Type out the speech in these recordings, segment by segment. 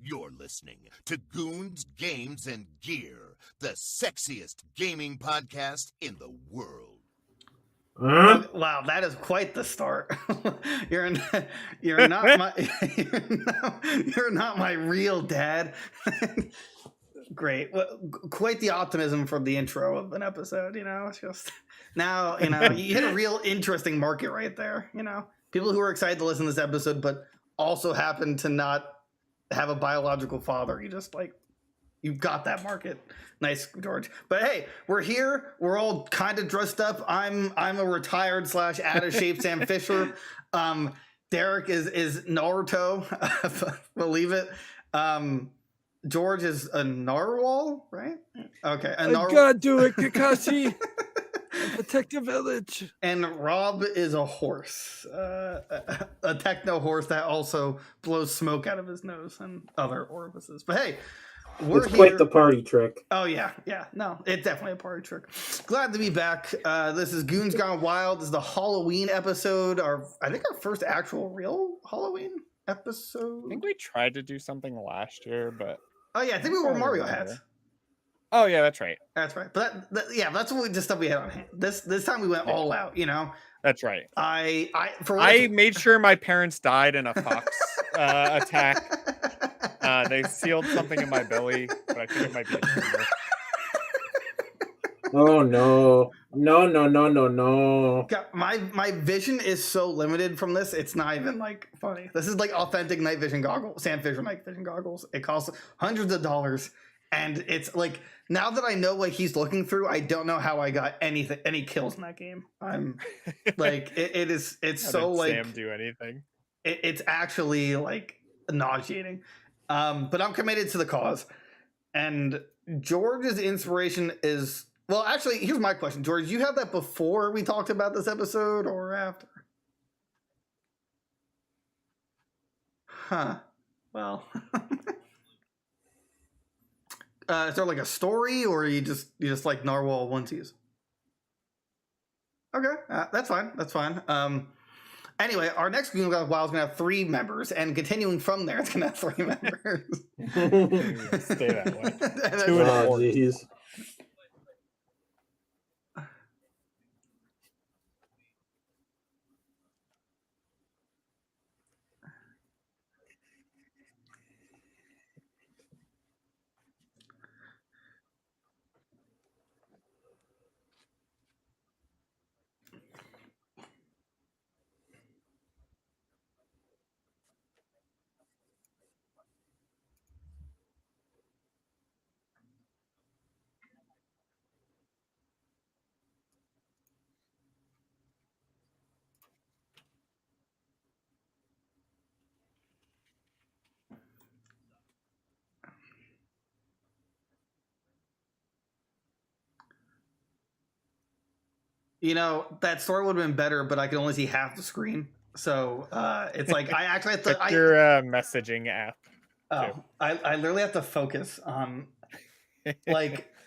You're listening to Goons, Games, and Gear, the sexiest gaming podcast in the world. Wow, that is quite the start. You're not my you're not my real dad. Great. Well, quite the optimism for the intro of an episode, It's just now, you hit a real interesting market right there, People who are excited to listen to this episode but also happen to not have a biological father. You've got that market. Nice, George. But hey, we're here. We're all kind of dressed up. I'm a retired / out of shape Sam Fisher. Derek is Naruto. Believe it. George is a narwhal, right? Okay. I gotta do it, Kakashi. Protect the village. And Rob is a horse, a techno horse that also blows smoke out of his nose and other orifices. But hey, it's quite the party trick. Oh yeah. No, it's definitely a party trick. Glad to be back. This is Goons Gone Wild. This is the Halloween episode. I think our first actual real Halloween episode. I think we tried to do something last year, but oh yeah, I think we wore Mario hats. Oh yeah, that's right. That's right. But that's what just stuff we had on hand. This time we went all out. That's right. I made sure my parents died in a fox attack. They sealed something in my belly, but I think it might be a tumor. Oh no. God, my vision is so limited from this, it's not even funny. This is authentic night vision goggles, Sam Fisher night vision goggles. It costs hundreds of dollars, and it's now that I know what he's looking through, I don't know how I got any kills in that game. I'm it's so Sam do anything. It's actually nauseating. But I'm committed to the cause. And George's inspiration is, well, actually, here's my question. George, you had that before we talked about this episode or after? Huh. Well. Is there a story, or you just like narwhal onesies? Okay, that's fine. Anyway, our next Goons Gone Wild is going to have 3 members, and continuing from there, it's going to have 3 members. Stay that way. Oh, jeez. That story would have been better, but I could only see half the screen. So it's I actually have to. Check your messaging app. Oh, I literally have to focus on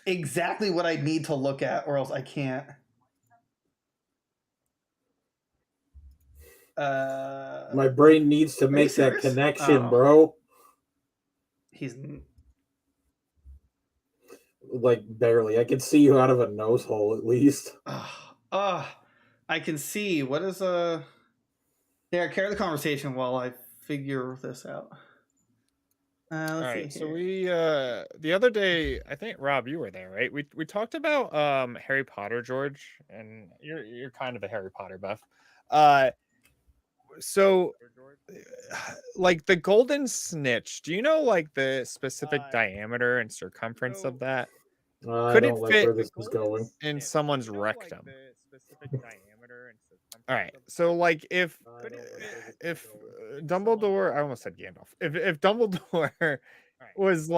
exactly what I need to look at, or else I can't. My brain needs to make that connection, bro. He's barely. I can see you out of a nose hole at least. I can see. What is There, carry the conversation while I figure this out. All right, so we the other day, I think Rob, you were there, right? We talked about Harry Potter, George, and you're kind of a Harry Potter buff. So the golden snitch, do you know the specific diameter and circumference of that? Could it fit where this is going in someone's rectum? All right, so if Dumbledore, I almost said Gandalf. If Dumbledore was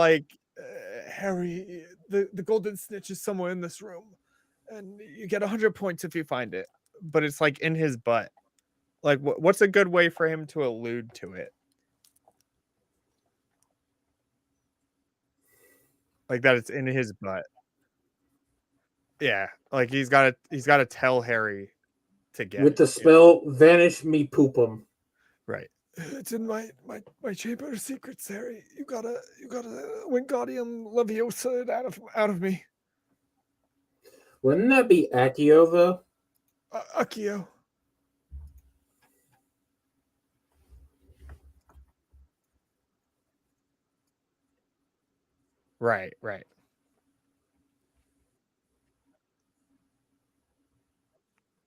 Harry, the golden snitch is somewhere in this room, and you get 100 points if you find it, but it's in his butt. What's a good way for him to allude to it? That it's in his butt. Yeah, he's got to tell Harry to get with the spell vanish me poop 'em. Right. It's in my chamber of secrets, Harry. You gotta Wingardium Leviosa it out of me. Wouldn't that be Accio, though? Accio. Right.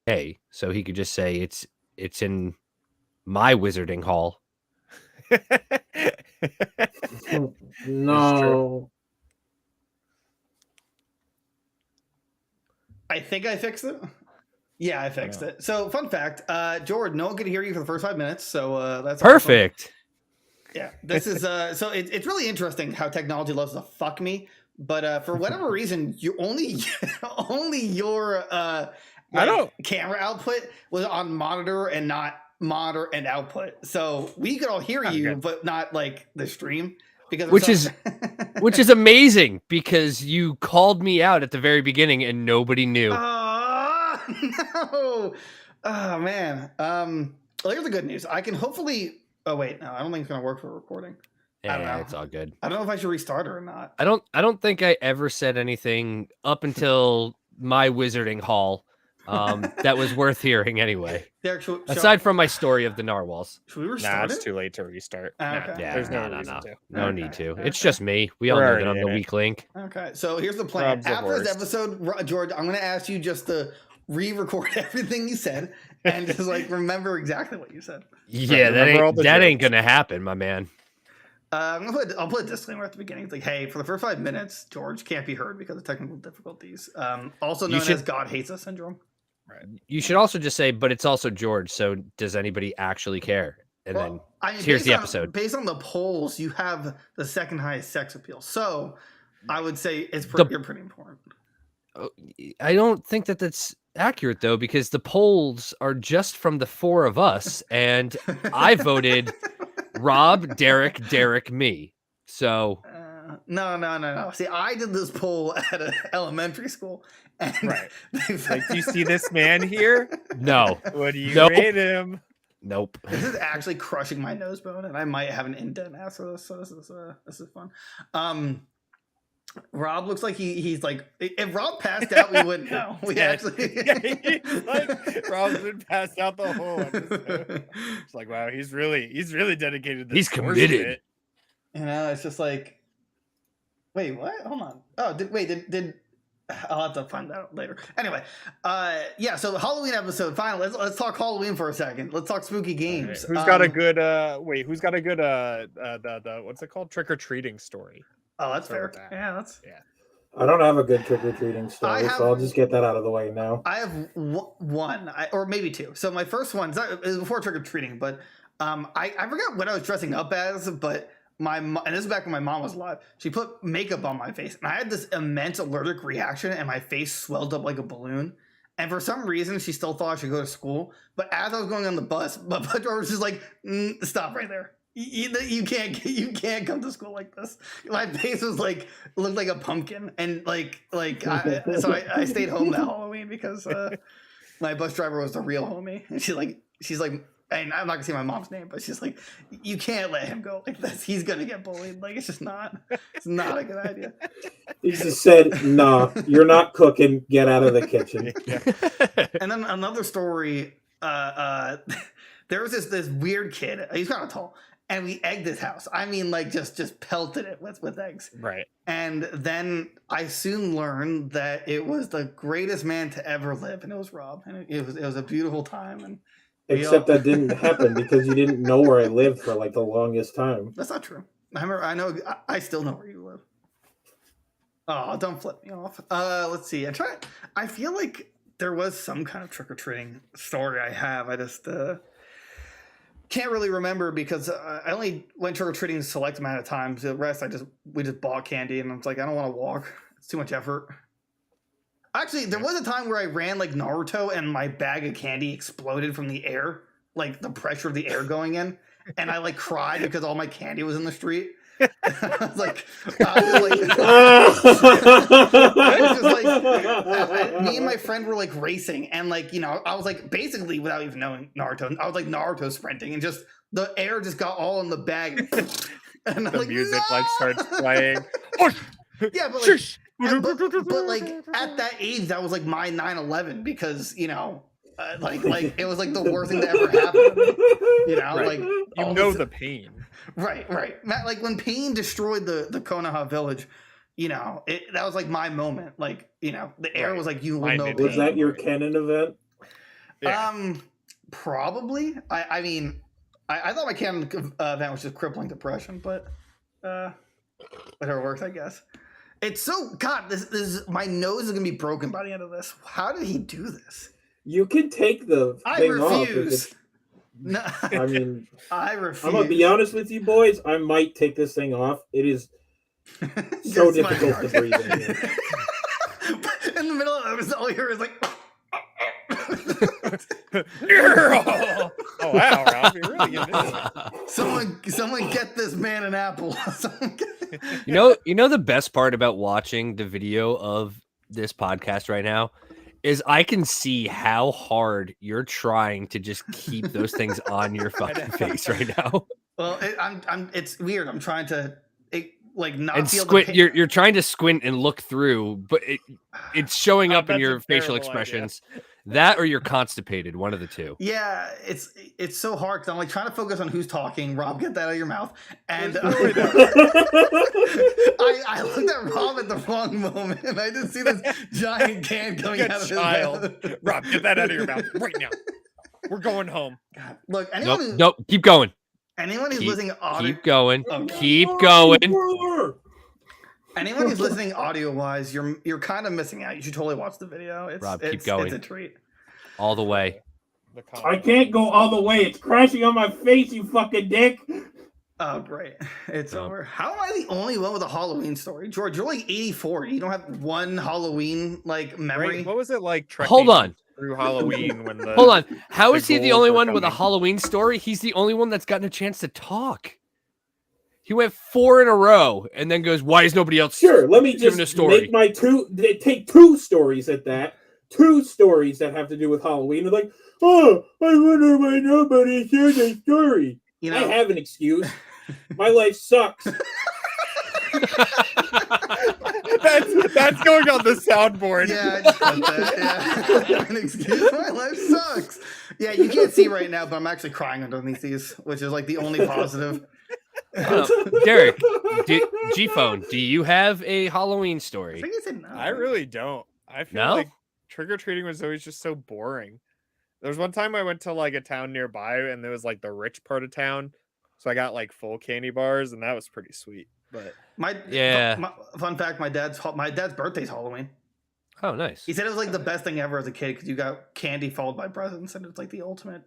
Hey, so he could just say it's in my wizarding hall. No. I think I fixed it. Yeah, I fixed it. So, fun fact, Jordan, no one could hear you for the first 5 minutes, so that's Perfect. Awesome. Yeah, this is so it's really interesting how technology loves to fuck me, but for whatever reason, you only your camera output was on monitor and not monitor and output, so we could all hear you, but not like the stream. Which is amazing because you called me out at the very beginning and nobody knew. Oh no! Oh man. Well, here's the good news. I can hopefully. Oh wait, no, I don't think it's gonna work for recording. I don't know. It's all good. I don't know if I should restart it or not. I don't think I ever said anything up until my wizarding hall that was worth hearing anyway. Derek, aside from my story of the narwhals. Should we restart it's too late to restart. Okay. Yeah, there's no need to. Okay. It's just me. We all know that I'm the weak link. Okay, so here's the plan. After this episode, George, I'm going to ask you just to re-record everything you said and just like remember exactly what you said. Yeah, that ain't gonna happen, my man. I'll put a disclaimer at the beginning. It's like, hey, for the first 5 minutes, George can't be heard because of technical difficulties. Also known as God hates us syndrome. Right. You should also just say, but it's also George. So does anybody actually care? And then here's the episode. Based on the polls, you have the second highest sex appeal. So I would say you're pretty important. I don't think that's accurate, though, because the polls are just from the four of us. And I voted Rob, Derek, me. So no. See, I did this poll at an elementary school. And right. Like, do you see this man here? No. What do you rate him? Nope. This is actually crushing my nose bone, and I might have an indent after this. So this is fun. Rob looks like he's like, if Rob passed out, we wouldn't know. We actually like Rob's been passed out the whole episode. It's like, wow, he's really dedicated. He's committed. You know, it's just like, wait, what? Hold on. Oh, did I'll have to find that out later. Anyway, yeah. So Halloween episode. Finally, let's talk Halloween for a second. Let's talk spooky games. Right. Who's got a good? Who's got a good? The what's it called? Trick or treating story. Oh, that's fair. Yeah. I don't have a good trick or treating story, so I'll just get that out of the way now. I have one, or maybe two. So my first one is before trick or treating, but I forgot what I was dressing up as, but. And this is back when my mom was alive. She put makeup on my face, and I had this immense allergic reaction, and my face swelled up like a balloon. And for some reason, she still thought I should go to school. But as I was going on the bus, my bus driver was just like, "Stop right there! You can't come to school like this." My face was like looked like a pumpkin, and so I stayed home that Halloween because my bus driver was the real homie, and she's like. And I'm not gonna say my mom's name, but she's like, you can't let him go like this. He's gonna get bullied. Like it's not a good idea. He just said, "No, you're not cooking. Get out of the kitchen." And then another story. There was this weird kid. He's kind of tall, and we egged his house. I mean, like just pelted it with eggs. Right. And then I soon learned that it was the greatest man to ever live, and it was Rob. And it was a beautiful time. And except that didn't happen because you didn't know where I lived for like the longest time. That's not true. I still know where you live. Oh, don't flip me off. Let's see. I feel like there was some kind of trick-or-treating story I have. I just can't really remember because I only went trick-or-treating a select amount of times. The rest, we just bought candy, and I was like, I don't want to walk. It's too much effort. Actually, there was a time where I ran like Naruto and my bag of candy exploded from the air, like the pressure of the air going in. And I like cried because all my candy was in the street. I was like, me and my friend were like racing. And like, I was like basically without even knowing Naruto, I was like Naruto sprinting and just the air just got all in the bag. And I'm The like, music no! like starts playing. Yeah, but like, Shush! but like at that age, that was like my 9/11 because like it was like the worst thing that ever happened to me. Right. Like You know the pain. right. Matt, like when Pain destroyed the Konoha village, that was like my moment. Like the air Right. was like, you will Mine know. did. Pain. Was that your canon event? Yeah. Probably. I mean, I thought my canon event was just crippling depression, but whatever works, I guess. It's so God. This is my nose is gonna be broken by the end of this. How did he do this? You can take the thing off. If refuse. it's, No, I mean, I refuse. I'm gonna be honest with you, boys. I might take this thing off. It is so Yes, my difficult to God. breathe in here. In the middle of it, was all you heard was like. Oh wow, Rob, you're really getting into it. Someone get this man an apple. You know the best part about watching the video of this podcast right now is I can see how hard you're trying to just keep those things on your fucking face right now. Well, it's weird. I'm trying to not And feel squint. the pain. You're trying to squint and look through, but it's showing up in That's your a facial terrible expressions. That or you're constipated, one of the two. Yeah, it's so hard because I'm like trying to focus on who's talking. Rob, get that out of your mouth. And There's no way I looked at Rob at the wrong moment, and I just see this giant can coming Good out of child. his mouth. Rob, get that out of your mouth right now. We're going home. God, look, anyone Nope. Keep going. anyone who's listening audio, Keep going. Okay. Keep going. anyone who's listening audio wise, you're kind of missing out. You should totally watch the video. Rob, keep going. It's a treat. All the way. I can't go all the way. It's crashing on my face, you fucking dick. Oh, great. It's No. over. How am I the only one with a Halloween story? George, you're like 84. You don't have one Halloween memory? Right, what was it like trekking Hold on. through Halloween when the Hold on. How the is he the ghouls only were one with a coming? Halloween story? He's the only one that's gotten a chance to talk. He went 4 in a row and then goes, "Why is nobody else?" Sure, let me Giving a just story. make my take two stories at that. 2 stories that have to do with Halloween. They're like, oh, I wonder why nobody shared a story. You I know, have an excuse. My life sucks. that's going on the soundboard. yeah, I just got that. Yeah. An excuse. My life sucks. Yeah, you can't see right now, but I'm actually crying underneath these, which is like the only positive. Derek, G-Phone, do you have a Halloween I story? think I said no. I really don't. I feel No? like trick-or-treating was always just so boring. There was one time I went to like a town nearby and there was like the rich part of town. So I got like full candy bars and that was pretty sweet. But Fun fact: my dad's birthday's Halloween. Oh, nice. He said it was like the best thing ever as a kid because you got candy followed by presents, and it's like the ultimate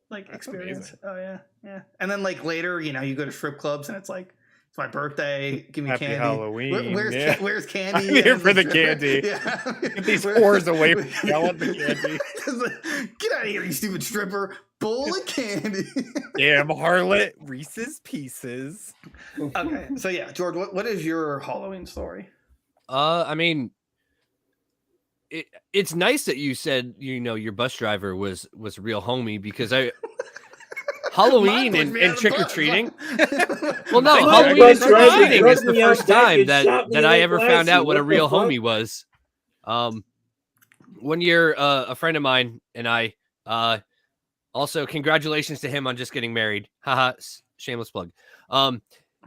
That's experience. amazing. Oh yeah. And then like later, you go to strip clubs and it's like, it's my birthday. Give me Happy candy. Halloween. Where's yeah. where's candy? I'm here And for the strip- candy. Yeah. Get these whores away from me. I want the candy. Get out of here, you stupid stripper! Bowl of candy. Damn harlot. Reese's Pieces. Okay, so yeah, George, what is your Halloween story? I mean, it's nice that you said your bus driver was a real homie because Halloween Mine pushed me out and of the trick or bus. treating. Well, no, My Halloween bus and trick or driver treating drugged is the me out first back time and shot me that in I the ever glass. found out what a What the real fuck? homie was. One year, a friend of mine and I, also congratulations to him on just getting married. Haha, shameless plug.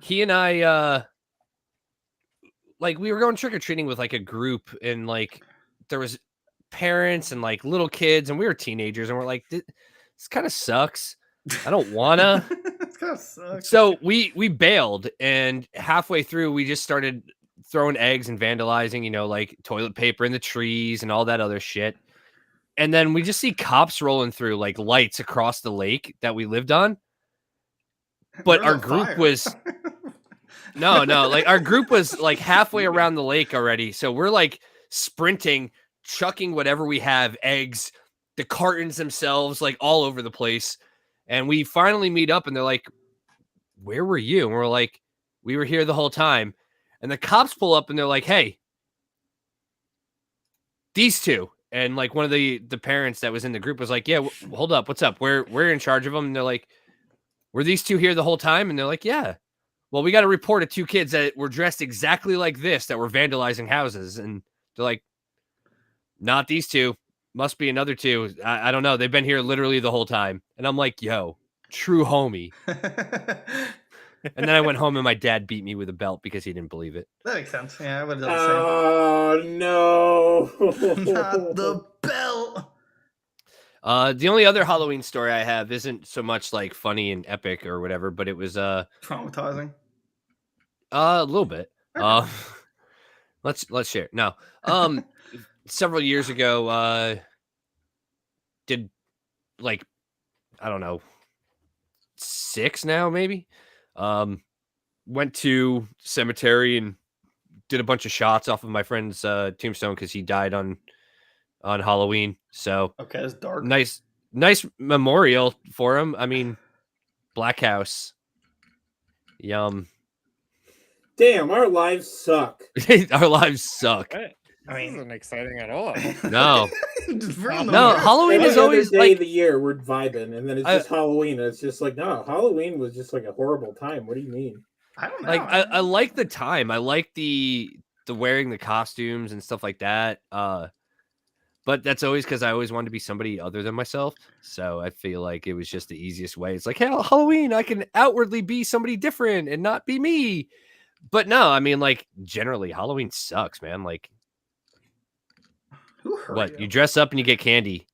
He and I, we were going trick or treating with like a group, and like there was parents and like little kids, and we were teenagers, and we're like, this kind of sucks. I don't wanna. It's kind of sucks. So we bailed, and halfway through we just started throwing eggs and vandalizing, like toilet paper in the trees and all that other shit. And then we just see cops rolling through like lights across the lake that we lived on. But There's our a group fire. was no, like our group was like halfway around the lake already. So we're like sprinting, chucking whatever we have, eggs, the cartons themselves, like all over the place. And we finally meet up and they're like, "Where were you?" And we're like, "We were here the whole time." And the cops pull up and they're like, "Hey, these two." And like one of the parents that was in the group was like, "Yeah, hold up, what's up? We're in charge of them." And they're like, were these two here the whole time? And they're like, yeah. Well, we got to report of 2 kids that were dressed exactly like this that were vandalizing houses. And they're like, not these 2. Must be another 2. I don't know. They've been here literally the whole time. And I'm like, yo, true homie. And then I went home and my dad beat me with a belt because he didn't believe it. That makes sense. Yeah, I would have done Oh, no. the same. Not the belt. The only other Halloween story I have isn't so much like funny and epic or whatever, but it was Traumatizing. a little bit. Let's share. No. Several years ago, did like, I don't know, 6 now maybe. Went to cemetery and did a bunch of shots off of my friend's tombstone because he died on Halloween. So Okay, it's dark. nice memorial for him. I mean, Black House. Yum. Damn, our lives suck. Our lives suck. I mean, isn't exciting at all. No. No, No, Halloween Every is always other day like of the year we're vibing, and then it's just Halloween. And it's just like, no, Halloween was just like a horrible time. What do you mean? I don't know. like I like the time. I like the wearing the costumes and stuff like that. But that's always because I always wanted to be somebody other than myself. So I feel like it was just the easiest way. It's like, hey, Halloween, I can outwardly be somebody different and not be me. But no, I mean, like, generally, Halloween sucks, man. Like, Who hurt what? You dress up and you get candy.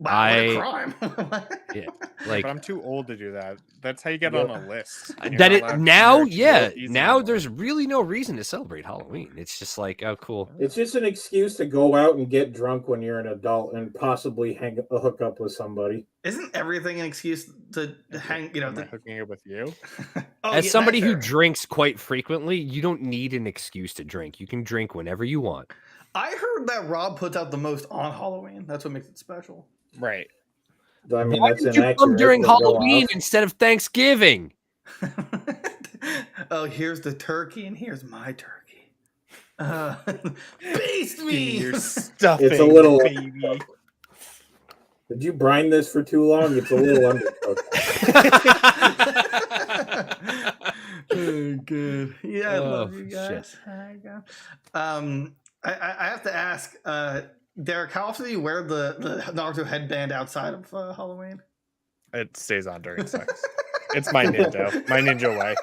Wow, what a crime. Yeah, But like I'm too old to do that. That's how you get on a list. And you're that. not It allowed to now, wear yeah. easy Now anymore. there's really no reason to celebrate Halloween. It's just like, oh, cool. It's just an excuse to go out and get drunk when you're an adult and possibly hook up with somebody. Isn't everything an excuse to hang? You know, Am I hooking up with you? Oh, As yeah, somebody who that's fair. drinks quite frequently, you don't need an excuse to drink. You can drink whenever you want. I heard that Rob puts out the most on Halloween. That's what makes it special. Right. I mean, Why that's did you come inaccurate. during but go Halloween off. instead of Thanksgiving? Oh, here's the turkey, and here's my turkey. Baste me. You're stuffing, It's a little- baby. Did you brine this for too long? It's a little undercooked. Oh, good. Yeah, I love you shit. guys. I have to ask, Derek, how often do you wear the Naruto headband outside of Halloween? It stays on during sex. It's my ninja way.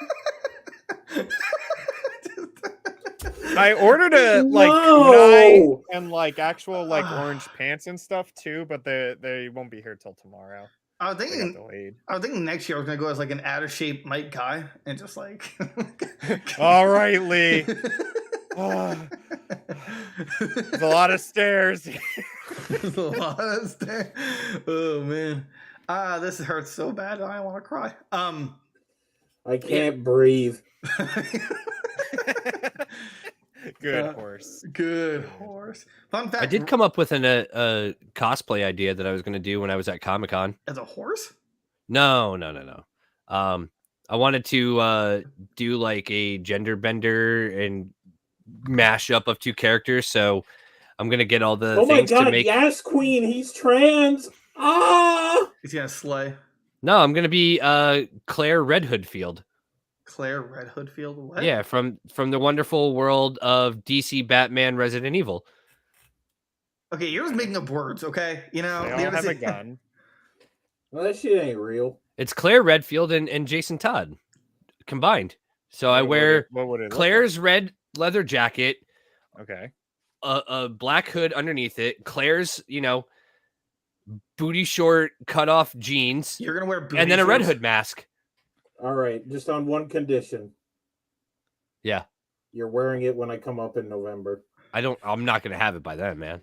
I ordered a like No! knife and like actual like orange pants and stuff too, but they won't be here till tomorrow. I was They got thinking, delayed. next year I was gonna go as like an out of shape Mike guy and just like. All right, Lee. Oh, there's a lot of stairs. There's a lot of stairs. Oh man, this hurts so bad. I want to cry. I can't breathe. Good horse. Good horse. Fun fact: I did come up with a cosplay idea that I was going to do when I was at Comic-Con. as a horse. No. I wanted to do like a gender bender and mash up of 2 characters. So I'm going to get all the Oh my things to god, make. yes, Queen, he's trans. Ah! He's gonna slay. No, I'm going to be Claire Red Hood Field. Claire Red Hood Field. What? Yeah, from the wonderful world of DC, Batman, Resident Evil. Okay, you're just making up words. Okay, you know. They you all have a understand- gun. Well, that shit ain't real. It's Claire Redfield and Jason Todd combined. So I wear What would it look Claire's red leather jacket, like? Okay. a black hood underneath it, Claire's, booty short cut off jeans, You're gonna wear booty and then a Red shorts? Hood mask. All right, just on one condition. Yeah. You're wearing it when I come up in November. I'm not gonna have it by then, man.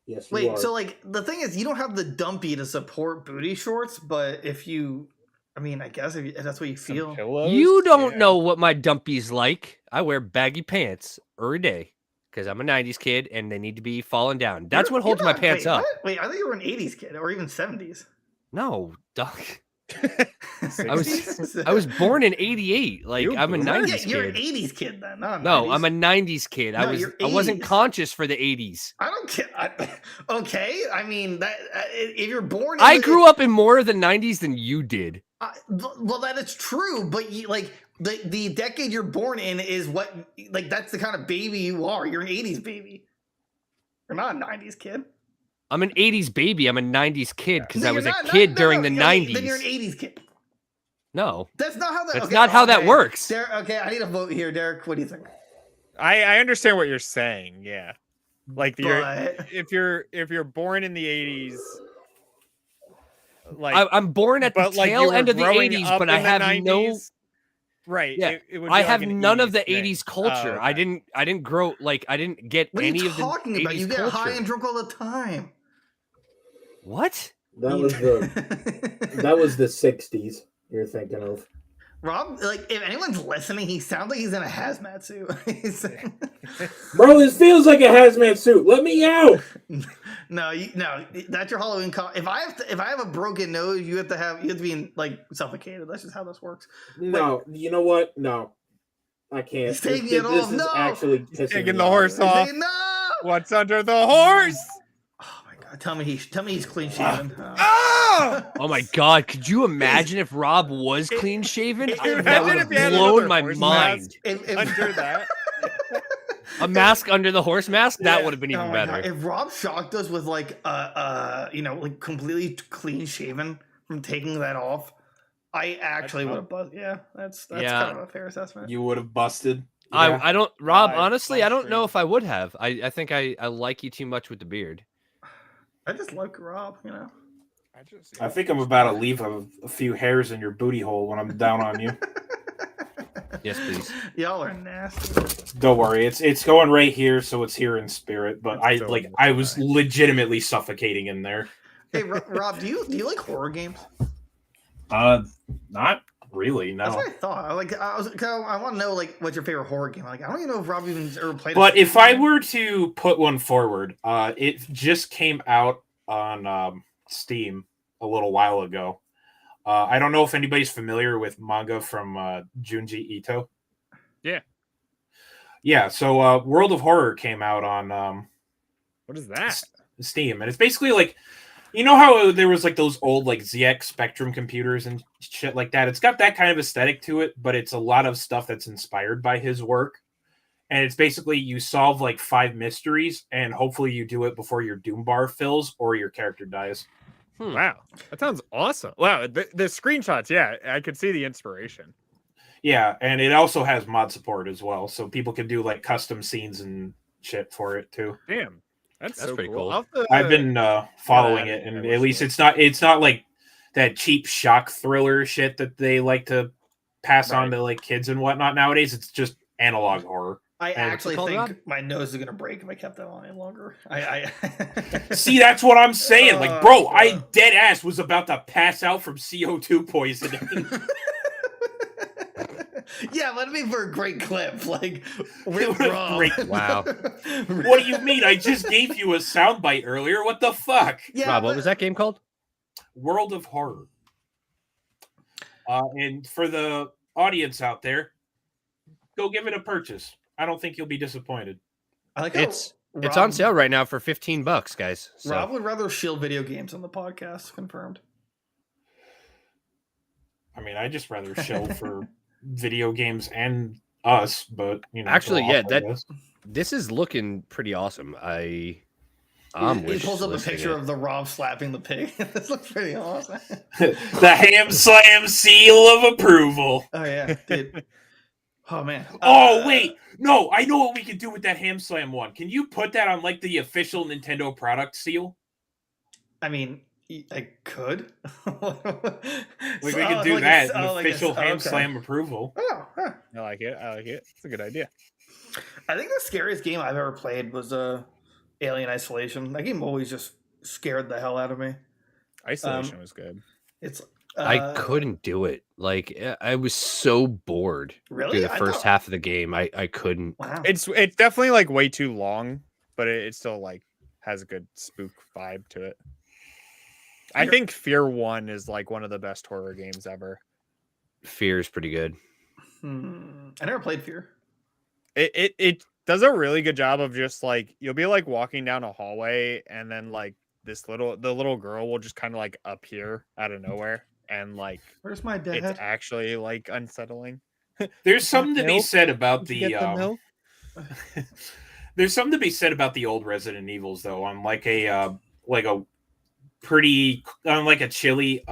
Yes, you Wait, are. so like the thing is, you don't have the dumpy to support booty shorts, but if you, I mean, I guess if that's what you Some feel. pillows? You don't Yeah. know what my dumpy's like. I wear baggy pants every day because I'm a 90s kid and they need to be falling down. That's what holds my pants up. Wait, I thought you were an 80s kid or even 70s. No, dog. I 60s? was born in 88. Like, You I'm a boomer. 90s Yeah, you're an kid. 80s kid then. Not a No, 90s. I'm a 90s kid. No, I you're wasn't 80s. conscious for the 80s. I don't care. Okay, I mean that if you're born. I grew up in more of the 90s than you did. Well, that is true, but like the decade you're born in is what, like, that's the kind of baby you are. You're an 80s baby. You're not a 90s kid. I'm an 80s baby. I'm a 90s kid because I was a you're not- kid no, during no, the okay, 90s. Then you're an 80s kid. No, That's not how that. that's okay, not how that okay. works. Okay, I need a vote here, Derek. What do you think? I understand what you're saying. Yeah, like But- if you're born in the 80s, like I'm born at the but like you tail were end of the growing 80s, up but I in the have 90s, no. right. Yeah, it would I be have like an none of the 80s thing. 80s culture. Oh, I okay. didn't grow like I didn't get What are any you of the talking 80s about? You get culture. high and drunk all the time. What? That was the 60s you're thinking of. Rob, like, if anyone's listening, he sounds like he's in a hazmat suit. Bro, this feels like a hazmat suit. Let me out. No, that's your Halloween if I have a broken nose, you have to be like suffocated. That's just how this works. No, you know what? No, I can't. He's taking this it this off. is No! actually pissing Taking me the off. horse off. Say no. What's under the horse? Oh my god! Tell me he's clean shaven. Oh my god, could you imagine if Rob was clean shaven? Imagine That would if have he had blown another my horse mind. If- Under that. A mask under the horse mask? That Yeah. would have been even Oh my God. better. If Rob shocked us with like like completely clean shaven from taking that off, I actually would have buzzed. Yeah, that's Yeah. kind of a fair assessment. You would have busted. I don't, Rob, Live honestly, I don't know stream. if I would have. I think I like you too much with the beard. I just like Rob, you know. I think I'm about to leave a few hairs in your booty hole when I'm down on you. Yes, please. Y'all are nasty. Don't worry, it's going right here, so it's here in spirit. But I was legitimately suffocating in there. Hey, Rob, do you like horror games? Not really, no. That's what I thought. I want to know like what's your favorite horror game. Like I don't even know if Rob even ever played. But if I were to put one forward, it just came out on Steam a little while ago. I don't know if anybody's familiar with manga from Junji Ito. Yeah. Yeah, so World of Horror came out on What is that? Steam, and it's basically like, you know how there was like those old like ZX Spectrum computers and shit like that? It's got that kind of aesthetic to it, but it's a lot of stuff that's inspired by his work. And it's basically you solve like 5 mysteries, and hopefully you do it before your doom bar fills or your character dies. Wow, that sounds awesome. Wow, the screenshots, yeah, I could see the inspiration. Yeah, and it also has mod support as well, so people can do like custom scenes and shit for it too. Damn, that's so pretty cool. cool. I've been following yeah, it, I and wish at least so. it's not like that cheap shock thriller shit that they like to pass on Right. to like kids and whatnot nowadays. It's just analog horror. I And- actually Call it think Rob? my nose is gonna break if I kept that on any longer. See, that's what I'm saying. Like, bro, Oh, I God. dead ass was about to pass out from CO2 poisoning. Yeah, let me for a great clip. Like, It was Rob. great. Wow. What do you mean? I just gave you a soundbite earlier. What the fuck? Yeah, Rob, what was that game called? World of Horror. And for the audience out there, go give it a purchase. I don't think you'll be disappointed. I like how It's on Rob- sale right now for $15, guys. So. Rob would rather shield video games on the podcast. Confirmed. I mean, I just rather shell for video games and us, but you know, Actually, go yeah, off, I that- guess. This is looking pretty awesome. I'm He pulls up a wishlisting picture it. of the Rob slapping the pig. This looks pretty awesome. The ham slam seal of approval. Oh yeah, dude. Oh man. Oh wait, no, I know what we could do with that ham slam one. Can you put that on like the official Nintendo product seal? I mean, I could. We could do that. An official ham slam approval. Oh, huh. I like it. It's a good idea. I think the scariest game I've ever played was Alien Isolation. That game always just scared the hell out of me. Isolation was good. It's I couldn't do it. Like I was so bored really through the I first thought- half of the game. I couldn't. Wow. It's definitely like way too long, but it still like has a good spook vibe to it. I think Fear 1 is like one of the best horror games ever. Fear is pretty good. I never played Fear. It does a really good job of just like you'll be like walking down a hallway and then like the little girl will just kind of like appear out of nowhere and like Where's my it's dad? actually like unsettling. There's something to be milk? said about Did you get the milk? There's something to be said about the old Resident Evils though, on like a pretty on like a chilly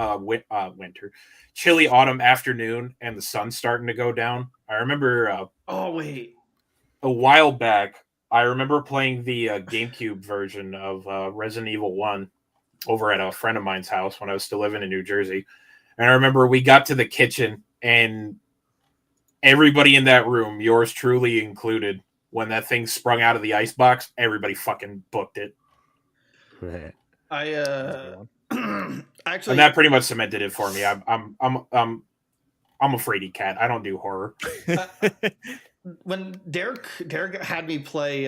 chilly autumn afternoon, and the sun's starting to go down. I remember Oh wait, a while back, I remember playing the GameCube version of Resident Evil 1 over at a friend of mine's house when I was still living in New Jersey. And I remember we got to the kitchen, and everybody in that room, yours truly included, when that thing sprung out of the icebox, everybody fucking booked it. I actually, And that pretty much cemented it for me. I'm a fraidy cat. I don't do horror. when Derek had me play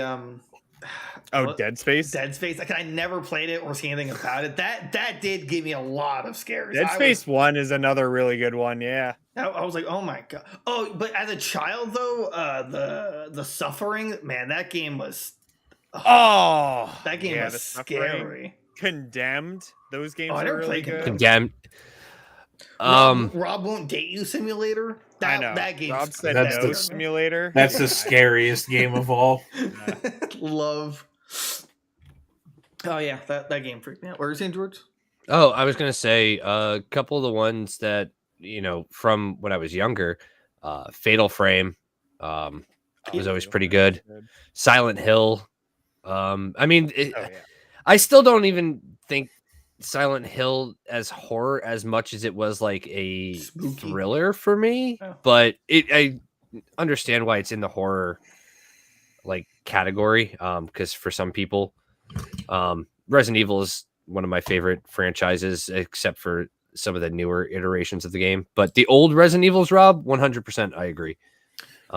Dead Space. Dead Space, like I never played it or seen anything about it. That did give me a lot of scares. Dead Space 1 is another really good one. Yeah. I was like, oh my god. Oh, but as a child though, the Suffering, man, that game was. Oh, that game yeah, was the scary. Condemned. Those games I are never really played good. Condemned. Rob won't date you simulator. I know. That game. Rob said That's no the- simulator. That's the scariest game of all. Love. Oh yeah, that game freaked me out. What were you saying, George? Oh, I was gonna say a couple of the ones that from when I was younger. Fatal Frame was always pretty good. Silent Hill. I mean, I still don't even think Silent Hill as horror as much as it was like a Spooky. thriller for me, Oh. but I understand why it's in the horror like category. Because for some people, Resident Evil is one of my favorite franchises, except for some of the newer iterations of the game. But the old Resident Evils, Rob, 100%, I agree.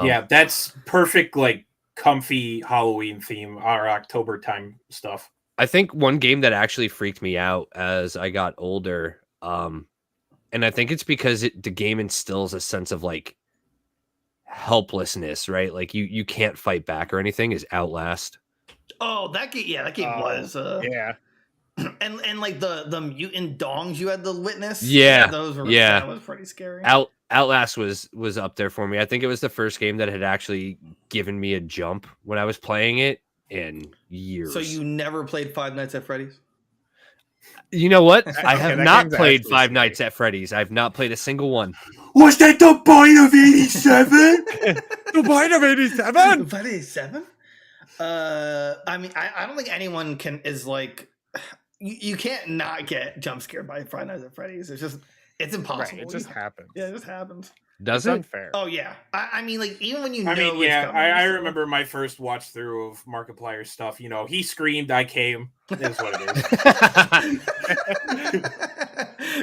Yeah, that's perfect, like comfy Halloween theme or October time stuff. I think one game that actually freaked me out as I got older, and I think it's because the game instills a sense of like helplessness, right? Like you can't fight back or anything, is Outlast. Oh, that game. Yeah, that game was. Yeah. And like the mutant dongs you had to witness. Yeah, those were. yeah. That was pretty scary. Outlast was up there for me. I think it was the first game that had actually given me a jump when I was playing it in years. So you never played Five Nights at Freddy's? You know what? I Okay, have that not game's played actually Five scary. Nights at Freddy's. I've not played a single one. Was that the point of 87? The Bite of 87. Freddy's 7? I mean, I don't think anyone is like. You can't not get jump scared by Five Nights at Freddy's. It's impossible. Right, it just happens. Yeah, it just happens. Does It's it? unfair. Oh yeah. I mean, like even when you know. I mean, it's yeah, coming, I so- remember my first watch through of Markiplier's stuff. He screamed, I came. Is what it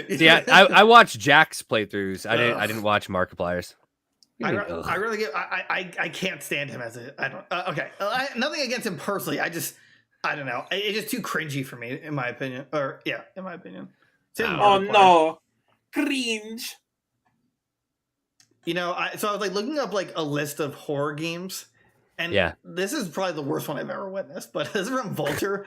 is. Yeah, I watched Jack's playthroughs. I didn't watch Markiplier's. I really get. I can't stand him as a. I don't. Okay, nothing against him personally. I don't know. It's just too cringy for me, in my opinion. Or yeah, in my opinion. Same with Oh Markiplier. no, cringe. So I was like looking up like a list of horror games, and Yeah. this is probably the worst one I've ever witnessed. But this is from Vulture.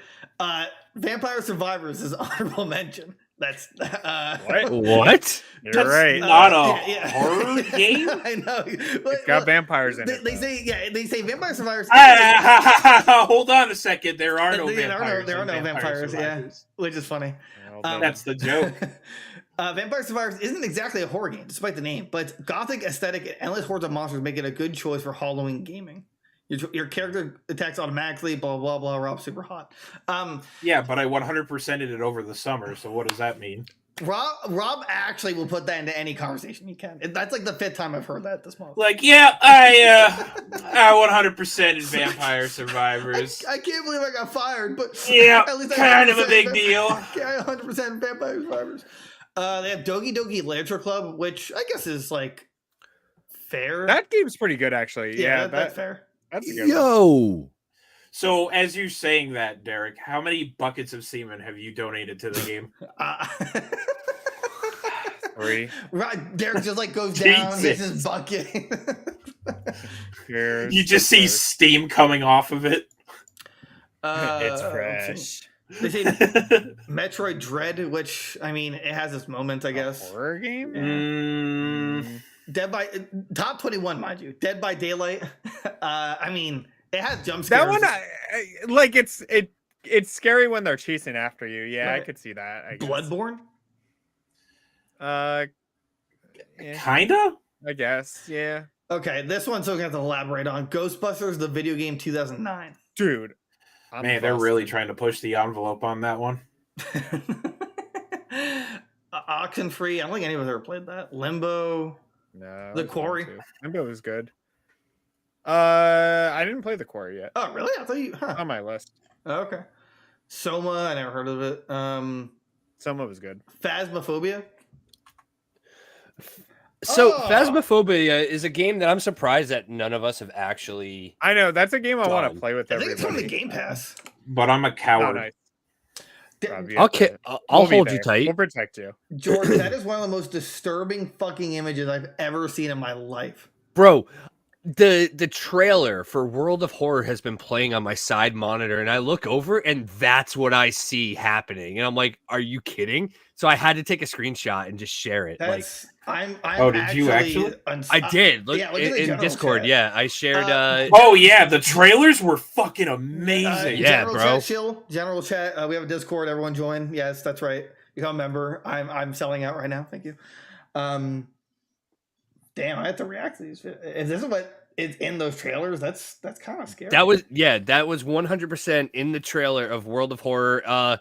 Vampire Survivors is honorable mention. That's What? You're That's right. not a horror game? I know. It's got vampires in it. They though. say Vampire Survivors. Hold on a second. There are no There vampires. are in no Vampire vampires, yeah. Survivors. Which is funny. That's the joke. Vampire Survivors isn't exactly a horror game, despite the name, but gothic aesthetic and endless hordes of monsters make it a good choice for Halloween gaming. Your character attacks automatically, blah, blah, blah, Rob's super hot. Yeah, but I 100%ed it over the summer, so what does that mean? Rob actually will put that into any conversation he can. That's like the 5th time I've heard that this month. Like, yeah, I 100%ed Vampire Survivors. I can't believe I got fired, but Yeah, at least I kind of a 100% big deal. Yeah, 100% Vampire Survivors. They have Dogi Dogi Literature Club, which I guess is like fair. That game's pretty good, actually. Yeah, that's fair. That's a good one. Yo. So, as you're saying that, Derek, how many buckets of semen have you donated to the game? 3. Right, Derek just like goes down, gets Jesus. his bucket. Here's You just the see first. steam coming off of it. It's let's fresh. see. They say Metroid Dread, which I mean, it has its moments, I guess. Horror game. Dead by top 21, mind you. Dead by Daylight. I mean, it has jump That scares. one, like it's scary when they're chasing after you. Yeah, Right. I could see that. I guess. Bloodborne. Yeah, Kinda. I guess. Yeah, Okay, this one's so gonna have to elaborate on Ghostbusters, the video game 2009. dude. I'm Man, they're really busted. trying to push the envelope on that one. Oxenfree. I don't think any of us ever played that. Limbo. No, The I was Quarry. going to. Limbo was good. I didn't play the Quarry yet. Oh, really? I thought you. Huh. On my list. Okay. Soma. I never heard of it. Soma was good. Phasmophobia. So Oh. Phasmophobia is a game that I'm surprised that none of us have actually. I know that's a game I want Done. to play with I think it's on the everybody. Game Pass. But I'm a Oh, coward. nice. Rob, you I'll have to- I'll we'll be hold you there. tight. We'll protect you. George, that is one of the most disturbing fucking images I've ever seen in my life. Bro, the trailer for World of Horror has been playing on my side monitor, and I look over and that's what I see happening. And I'm like, are you kidding? So I had to take a screenshot and just share it. That's I'm Oh, did you actually? I did. Look, yeah, look at the in general Discord. chat. Yeah, I shared Oh yeah, the trailers were fucking amazing. Yeah, general bro. Chat, chill. General chat. We have a Discord. Everyone join. Yes, that's right. Become a member. I'm selling out right now. Thank you. Damn, I have to react to these. If this is what is in those trailers, that's kind of scary. that was 100% in the trailer of World of Horror.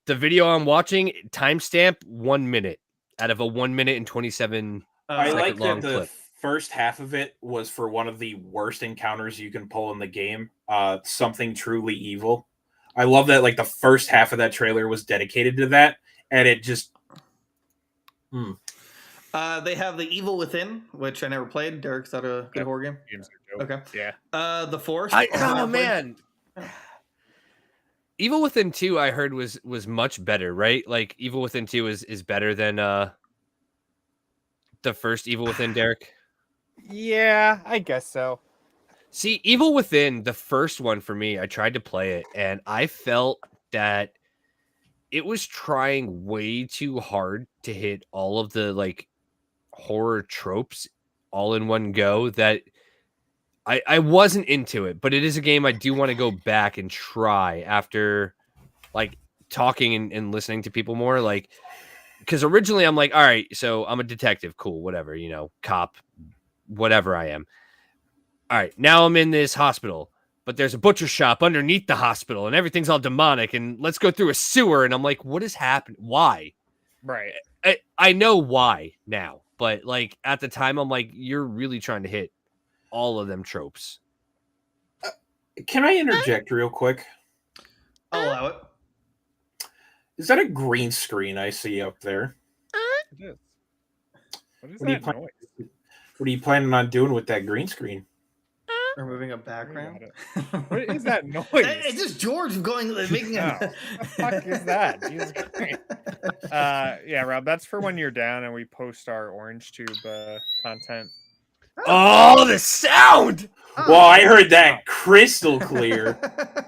The video I'm watching, timestamp 1 minute out of a 1 minute and 27. I second like long that the clip. first half of it was for one of the worst encounters you can pull in the game. Something truly evil. I love that. Like the first half of that trailer was dedicated to that, and it just. They have the Evil Within, which I never played. Derek's that a good Yep. horror game? Games are dope. Okay. Yeah. The Forest. Oh never played. man, Evil Within 2 I heard was much better, right? Like Evil Within 2 is better than the first Evil Within, Derek. Yeah, I guess so. See, Evil Within, the first one for me, I tried to play it and I felt that it was trying way too hard to hit all of the like horror tropes all in one go that I wasn't into it, but it is a game I do want to go back and try after like talking and listening to people more. Like, because originally I'm like, all right, so I'm a detective, cool, whatever, cop, whatever I am. All right, now I'm in this hospital, but there's a butcher shop underneath the hospital and everything's all demonic, and let's go through a sewer. And I'm like, what is happening? Why? Right. I know why now, but like at the time, I'm like, you're really trying to hit all of them tropes. Can I interject real quick? I'll allow it. Is that a green screen I see up there? It is. What is What are you that playing? noise? What are you planning on doing with that green screen? Removing a background. What is that noise? It's just George going making Oh, a. the fuck is that? Jesus Christ. Yeah, Rob, that's for when you're down and we post our orange tube content. Oh, the sound! Well, I heard that crystal clear.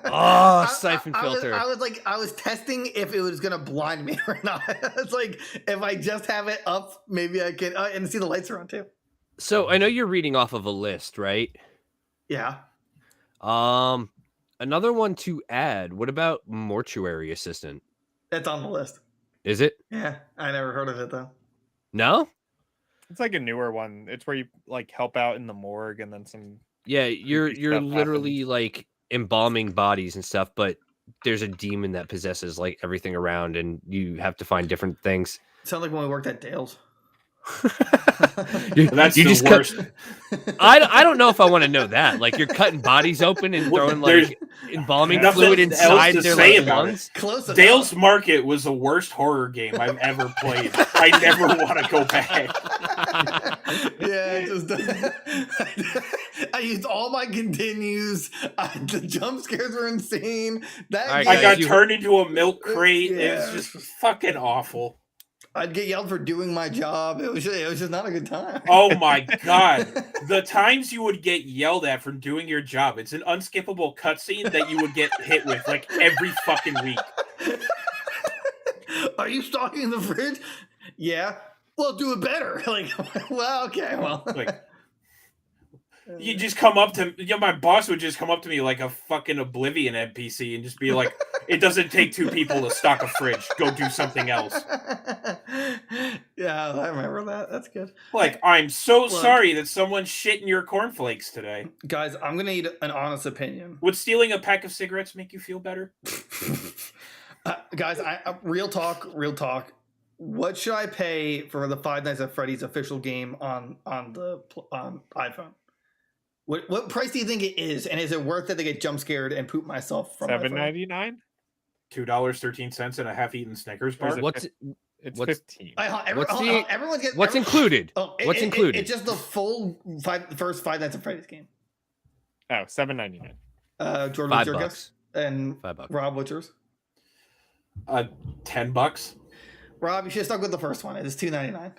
Oh, siphon filter. I was testing if it was gonna blind me or not. It's like if I just have it up, maybe I can. And see the lights are on too. So I know you're reading off of a list, right? Yeah. Another one to add. What about mortuary assistant? That's on the list. Is it? Yeah, I never heard of it though. No? It's like a newer one. It's where you like help out in the morgue and then some. Yeah, you're stuff literally happens. like embalming bodies and stuff, but there's a demon that possesses like everything around, and you have to find different things. Sounds like when we worked at Dale's. That's the worst. I don't know if I want to know that. Like you're cutting bodies open and throwing like embalming nothing fluid else inside to their say like, about it. lungs. Close enough. Dale's Market was the worst horror game I've ever played. I never want to go back. Yeah, I used all my continues. The jump scares were insane. That All right, I guys, got you- turned into a milk crate. It Yeah. was just fucking awful. I'd get yelled for doing my job. It was just not a good time. Oh my god. The times you would get yelled at for doing your job. It's an unskippable cutscene that you would get hit with like every fucking week. are you stocking the fridge? Yeah. Well, do it better. Like, well, okay, well. Like, you just come up to my boss would just come up to me like a fucking Oblivion NPC and just be like, "It doesn't take two people to stock a fridge. Go do something else." Yeah, I remember that. That's good. Like, I'm so sorry that someone shit in your cornflakes today. Guys, I'm gonna need an honest opinion. Would stealing a pack of cigarettes make you feel better? Guys, real talk. What should I pay for the Five Nights at Freddy's official game on iPhone? What price do you think it is, and is it worth it to get jump scared and poop myself from $7.99? $2.13 and a half-eaten Snickers bar. It's 15. What's included? What's included? It's just the full first Five Nights at Freddy's game. Oh, $7.99. Jordan, what's your $5. guess? And $5. Rob, what's yours? $10. Rob, you should have stuck with the first one. It's $2.99.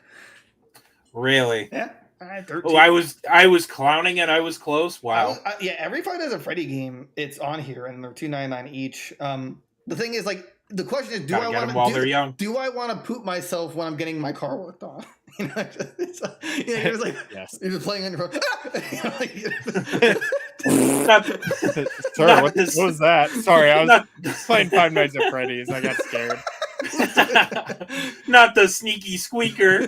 Really? Yeah. All right, 13. Oh, I was clowning and I was close. Wow. Yeah, every Five Nights at Freddy game, it's on here, and they're $2.99 each. The thing is, like, the question is, do I want to poop myself when I'm getting my car worked on? You know, you're just like, Yes. you're just playing on your phone. Sorry, what was that? Sorry, I was playing Five Nights at Freddy's. I got scared. Not the sneaky squeaker.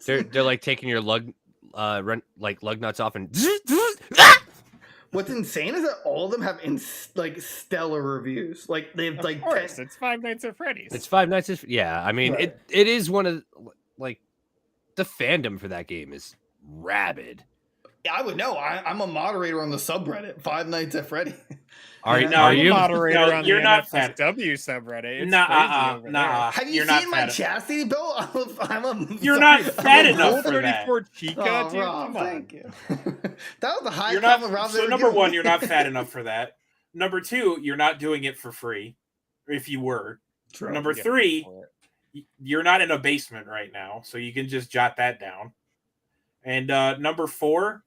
They're like taking your lug nuts off and. What's insane is that all of them have stellar reviews. Like they've Of course, it's Five Nights at Freddy's. It's Five Nights at yeah. I mean, Right. it is one of like the fandom for that game is rabid. I would know. I'm a moderator on the subreddit Five Nights at Freddy. Are I'm you? a moderator on you're the not fat. NFSW subreddit? It's Nah, crazy over nah. Have you You're not seen my fat. chastity belt? You're not fat enough for that. 34 Chica, Oh, dude. Rob, Come on. thank you. That was the high You're not. compliment Rob So ever number given one, me. you're not fat enough for that. Number two, you're not doing it for free. If you were. True. Number Yeah, three, for it. you're not in a basement right now, so you can just jot that down. And number four,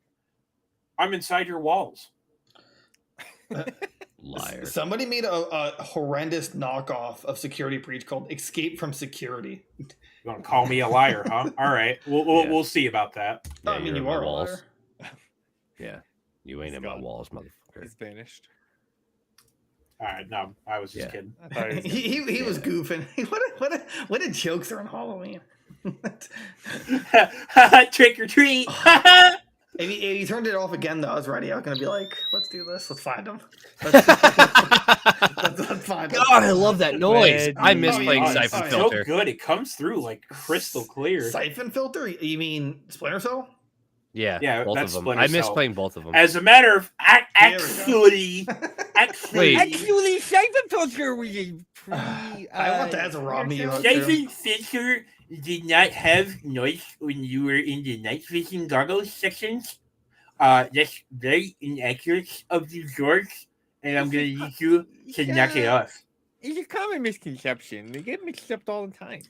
I'm inside your walls. Liar. Somebody made a horrendous knockoff of Security Breach called Escape from Security. You want to call me a liar, huh? All right, we'll see about that. Yeah, I mean, you're you in my are a walls. liar. Yeah, you ain't He's in my gone. walls, motherfucker. He's vanished. All right, no, I was just Yeah. kidding. I thought he was He was goofing. What a jokes are on Halloween. Trick or treat. If he turned it off again, though, I was ready. I was gonna be like, "Let's do this. Let's find him. Let's find him." God, I love that noise. I miss Oh, playing yeah. Siphon Oh, So Filter. good, it comes through like crystal clear. Siphon Filter? You mean Splinter Cell? Yeah, both that's of them. Splinter I miss Cell. playing both of them. As a matter of Wait. Actually, Siphon Filter was a I want that as a Rob Me. Siphon Filter did not have noise when you were in the night vision goggles sections. That's very inaccurate of you, George, and I'm going to need you to knock it off. It's a common misconception. They get mixed up all the time.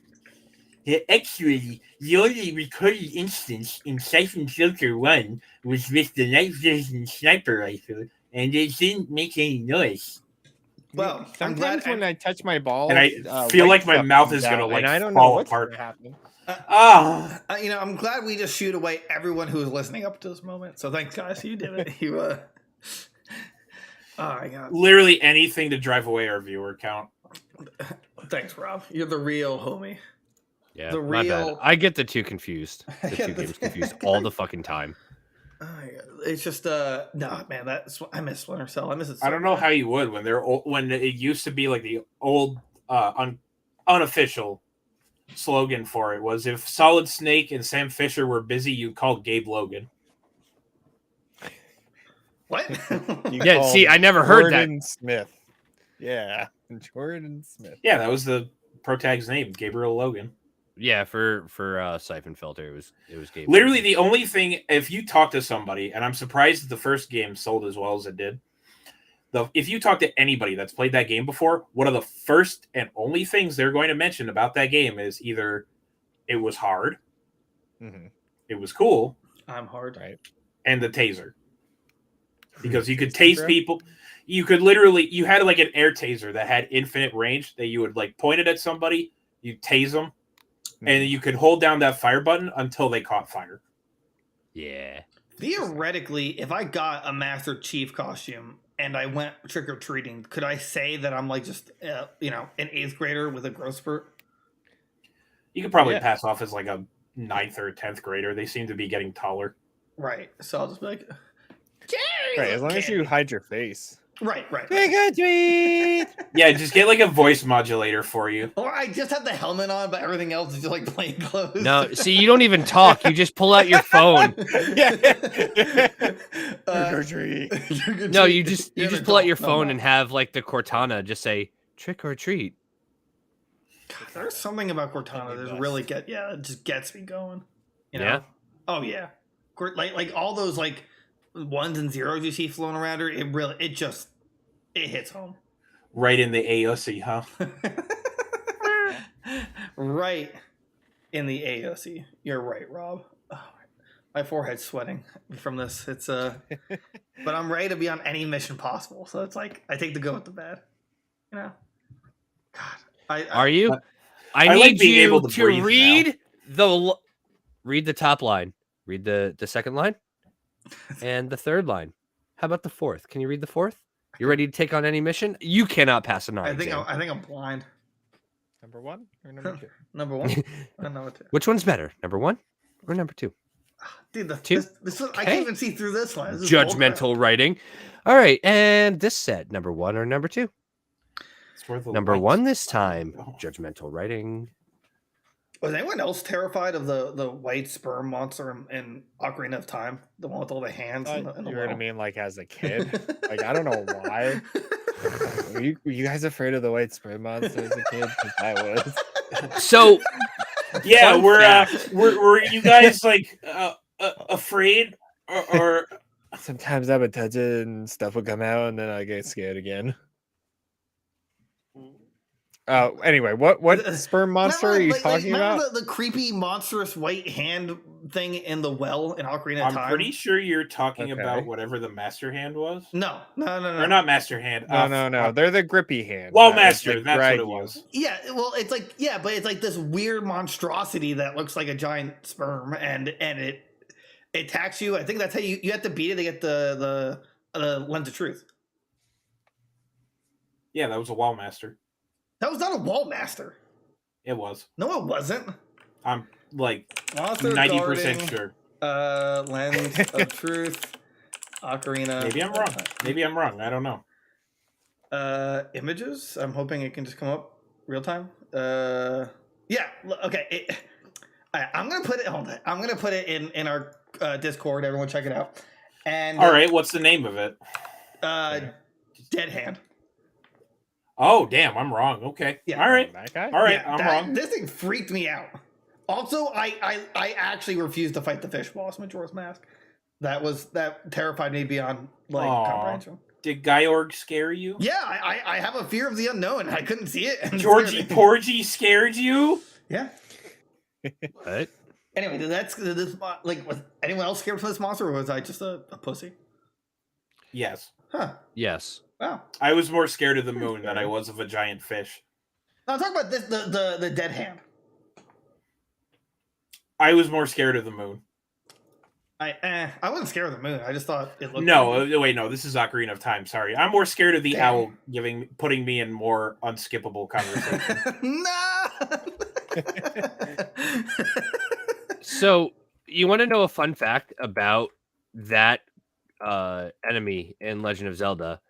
Yeah, actually, the only recorded instance in Siphon Filter 1 was with the night vision sniper rifle, and it didn't make any noise. Well, I'm Sometimes glad. when I touch my balls, And I feel white like my stuff mouth comes is gonna, out, like, and I don't fall know what's apart. gonna happen. I'm glad we just shoot away everyone who was listening up to this moment. So thanks, guys. You did it. You Oh my god. Literally anything to drive away our viewer count. Thanks, Rob. You're the real homie. yeah, the my bad. real- I get the two confused. The Yeah, two the- games confused all the fucking time. Oh my God. It's just no, man. I miss Splinter Cell. I miss it. So I don't know bad. how you would when they're old, when it used to be like the old unofficial slogan for it was if Solid Snake and Sam Fisher were busy, you'd call Gabe Logan. What? Yeah, called see, I never heard that. Jordan Smith. Yeah, Jordan Smith. Yeah, that was the protag's name, Gabriel Logan. Yeah, for Siphon Filter, it was game. Literally the only thing, if you talk to somebody, and I'm surprised that the first game sold as well as it did. If you talk to anybody that's played that game before, one of the first and only things they're going to mention about that game is either it was hard, Mm-hmm. it was cool, I'm hard. Right. and the taser. because you could tase people. You could literally, you had like an air taser that had infinite range that you would like point it at somebody, you tase them, and you could hold down that fire button until they caught fire. Yeah. Theoretically, if I got a Master Chief costume and I went trick or treating, could I say that I'm like just an 8th grader with a growth spurt? You could probably pass off as like a 9th or 10th grader. They seem to be getting taller. Right. So I'll just be like, Right, as long as you hide your face. Right. Trick or treat. Yeah, just get like a voice modulator for you. Or I just have the helmet on, but everything else is just like plain clothes. No, see, you don't even talk. You just pull out your phone. No, you just pull out your phone and have like the Cortana just say trick or treat. God, there's something about Cortana that really it just gets me going. You know? Yeah. Oh yeah. Like all those like 1s and 0s you see floating around her, it hits home. Right in the AOC, huh? Right in the AOC. You're right, Rob. Oh, my forehead's sweating from this. It's but I'm ready to be on any mission possible. So it's like I take the good with the bad. You know. God. Are you? I like need being you able to to breathe read read the top line. Read the second line and the third line. How about the fourth? Can you read the fourth? You ready to take on any mission? You cannot pass a I think I'm blind. Number 1 or number 2? Number 1. Number 2. Which one's better? Number 1 or number 2? Dude, Two? This I can't even see through this line. This is Judgmental writing. All right, and this set, number 1 or number 2? Number 1 this time. Judgmental writing. Was anyone else terrified of the white sperm monster in Ocarina of Time? The one with all the hands and the You know what I mean? Like as a kid? Like I don't know why. Were you guys afraid of the white sperm monster as a kid? 'Cause I was. So yeah, were you guys like afraid or sometimes I would touch it and stuff would come out and then I get scared again. Anyway, what sperm monster are you talking about? The creepy, monstrous white hand thing in the well in Ocarina of Time? I'm pretty sure you're talking about whatever the Master Hand was. No. Or not Master Hand. No. They're the grippy hand. Well, Master, that's what it was. Yeah, well, it's like, but it's like this weird monstrosity that looks like a giant sperm, and it attacks you. I think that's how you have to beat it to get the Lens of Truth. Yeah, that was a Wall Master. That was not a Wall Master. It was. No, it wasn't. I'm like Monster 90% sure. Lens of Truth, Ocarina. Maybe I'm wrong. I don't know. Images. I'm hoping it can just come up real time. Yeah. Okay. I'm gonna put it. Hold on. I'm gonna put it in our Discord. Everyone, check it out. And all right, what's the name of it? Dead Hand. Oh, damn, I'm wrong. Okay. Yeah. All right. I'm wrong. This thing freaked me out. Also, I actually refused to fight the fish boss, Majora's Mask. That terrified me beyond comprehension. Did Gyorg scare you? Yeah, I have a fear of the unknown. I couldn't see it. Georgie Porgy scared you? Yeah. What? Anyway, was anyone else scared from this monster, or was I just a pussy? Yes. Huh. Yes. Wow. I was more scared of the moon than I was of a giant fish. Now, talk about this, the dead hand. I was more scared of the moon. I wasn't scared of the moon. I just thought it looked. No, this is Ocarina of Time. Sorry, I'm more scared of the owl putting me in more unskippable conversation. No. So you want to know a fun fact about that enemy in Legend of Zelda?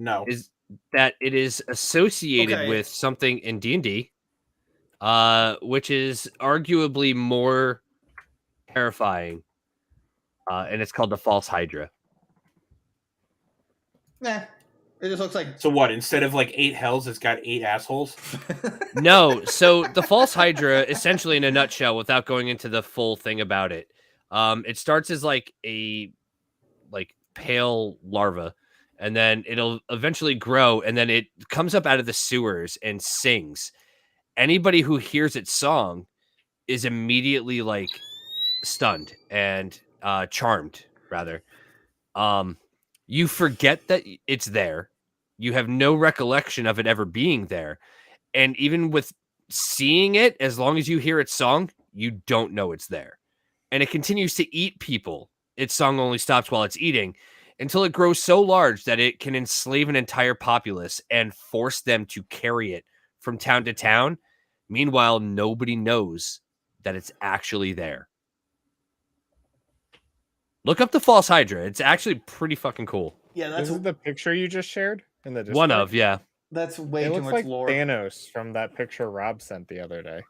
No, is that it is associated with something in D&D, which is arguably more terrifying, and it's called the False Hydra. Nah, it just looks like. So what? Instead of like 8 hells, it's got 8 assholes. No, so the False Hydra, essentially, in a nutshell, without going into the full thing about it, it starts as like a pale larva. And then it'll eventually grow, and then it comes up out of the sewers and sings. Anybody who hears its song is immediately stunned and charmed, rather. You forget that it's there. You have no recollection of it ever being there. And even with seeing it, as long as you hear its song, you don't know it's there. And it continues to eat people. Its song only stops while it's eating until it grows so large that it can enslave an entire populace and force them to carry it from town to town. Meanwhile, nobody knows that it's actually there. Look up the false Hydra. It's actually pretty fucking cool. Yeah, This is the picture you just shared in the Discord? One of, yeah. that's way It too looks much like lore. Thanos from that picture Rob sent the other day.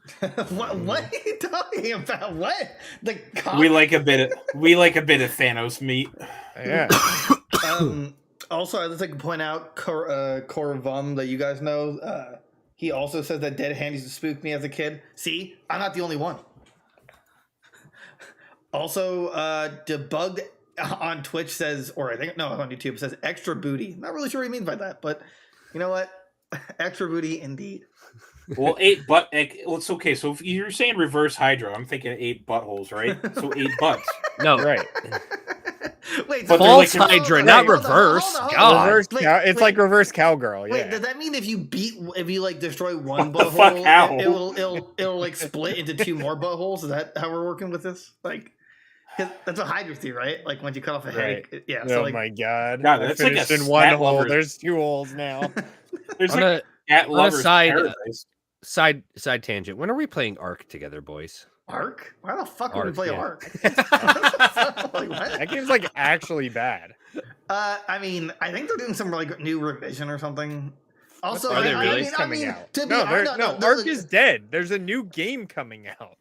What are you talking about? What? The We like a bit of Thanos meat. Yeah. Also, I'd just like to point out Korvam that you guys know. He also says that Dead Hand used to spook me as a kid. See, I'm not the only one. Also, Debugged on Twitch says, or I think no, on YouTube says extra booty. Not really sure what he means by that, but you know what? Extra booty indeed. Well, 8 butt. Well, it's okay. So if you're saying reverse Hydra, I'm thinking 8 buttholes, right? So 8 butts. No, Right. Wait, But false they're like- Hydra, not reverse. God. Reverse Wait, it's wait. like reverse cowgirl. Yeah. Wait, does that mean if you like destroy one What the fuck, butthole, how? it'll like split into 2 more buttholes? Is that how we're working with this? Like, 'cause that's a Hydra theory, right? Like once you cut off a head, yeah. So Oh like, my god. God, I that's like a finished in one stat hole. lover. There's 2 holes now. There's On like a cat lovers side- paradise. side tangent. When are we playing Ark together, boys? Ark? Why the fuck would we Ark, play yeah. Ark? Like, what? That game's like actually bad. I mean, I think they're doing some like new revision or something. Also, Are they really? Coming out. to be No, honest- no, Ark is dead. There's a new game coming out.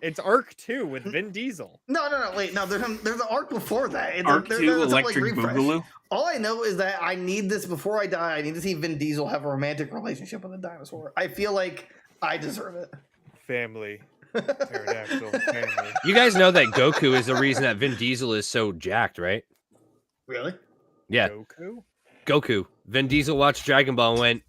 It's Ark 2 with Vin Diesel. No, wait, no, there's an Ark before that. It's Arc there's 2 some, like, Electric refresh. Boogaloo. All I know is that I need this before I die. I need to see Vin Diesel have a romantic relationship with a dinosaur. I feel like I deserve it. Family. Pterodactyl family. You guys know that Goku is the reason that Vin Diesel is so jacked, right? Really? Yeah, Goku? Goku. Vin Diesel watched Dragon Ball and went,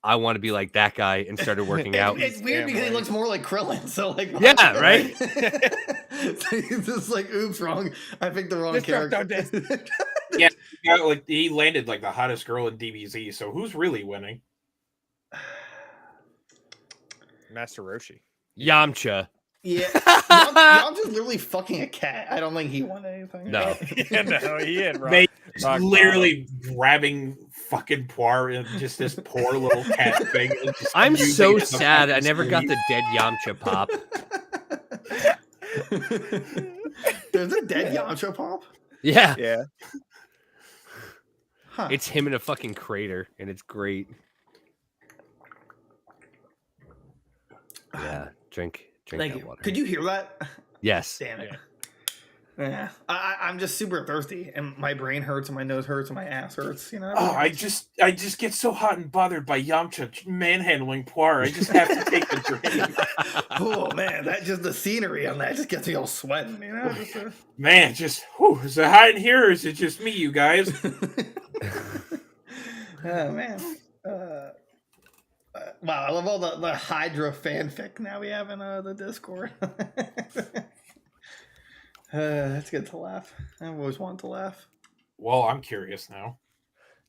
I want to be like that guy, and started working out. It's weird because he looks more like Krillin. So like, Yeah, right? So he's just like, oops, wrong. I picked the wrong Destructo character. Yeah, like he landed like the hottest girl in DBZ. So who's really winning? Master Roshi. Yamcha. Yeah, Yamcha's literally fucking a cat. I don't think he won anything. No. Yeah, no, he had rock. They rock literally grabbing fucking Poir and just this poor little cat thing. and just I'm using so it as a sad I fucking never got sleeve. the dead Yamcha pop. There's a dead Yamcha pop? Yeah. Yeah. Huh. It's him in a fucking crater, and it's great. Yeah. Drink Thank that you. water. Could you hear that? Yes. Damn it. Yeah. I'm just super thirsty, and my brain hurts, and my nose hurts, and my ass hurts. You know. Oh, I just get so hot and bothered by Yamcha manhandling Poir. I just have to take a drink. Oh man, that just the scenery on that just gets me all sweating. You know. Just, Man, just whew, is it hot in here, or is it just me, you guys? Oh man. Wow, I love all the Hydra fanfic now we have in the Discord. That's good to laugh. I've always wanted to laugh. Well, I'm curious now.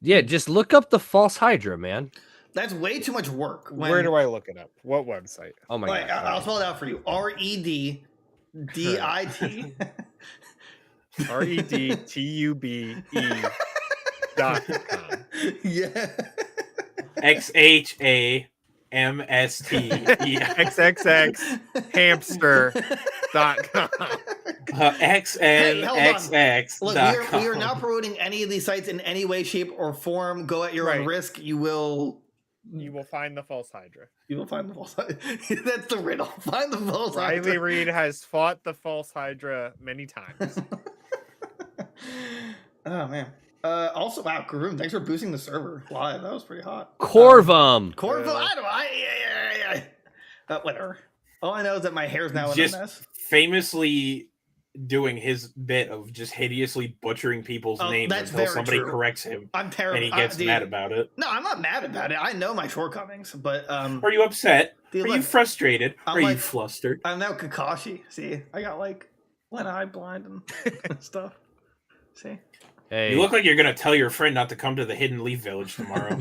Yeah, just look up the false Hydra, man. That's way too much work. Where do I look it up? What website? Oh my Like, god. I'll spell it out for you. REDDIT. REDTUBE.com. Yeah. XHAMSTE. XXX hamster.com. XNXX. Look, we are not promoting any of these sites in any way, shape, or form. Go at your own Right. risk. You will find the false Hydra. find the false Hydra. That's the riddle. Find the false Riley Hydra. Reid has fought the false Hydra many times. Oh man. Also, wow, Karoon, thanks for boosting the server live. That was pretty hot. Corvum. Corvo, whatever. All I know is that my hair's now in a Just mess. famously doing his bit of just hideously butchering people's Oh, names that's until very somebody true. corrects him I'm terrible. and he gets Dude, mad about it. No, I'm not mad about it. I know my shortcomings, but Are you upset? Dude, Are you look, frustrated? I'm Are you like- flustered? I'm now Kakashi. See, I got like one eye blind and stuff. See, Hey. You look like you're gonna tell your friend not to come to the Hidden Leaf Village tomorrow.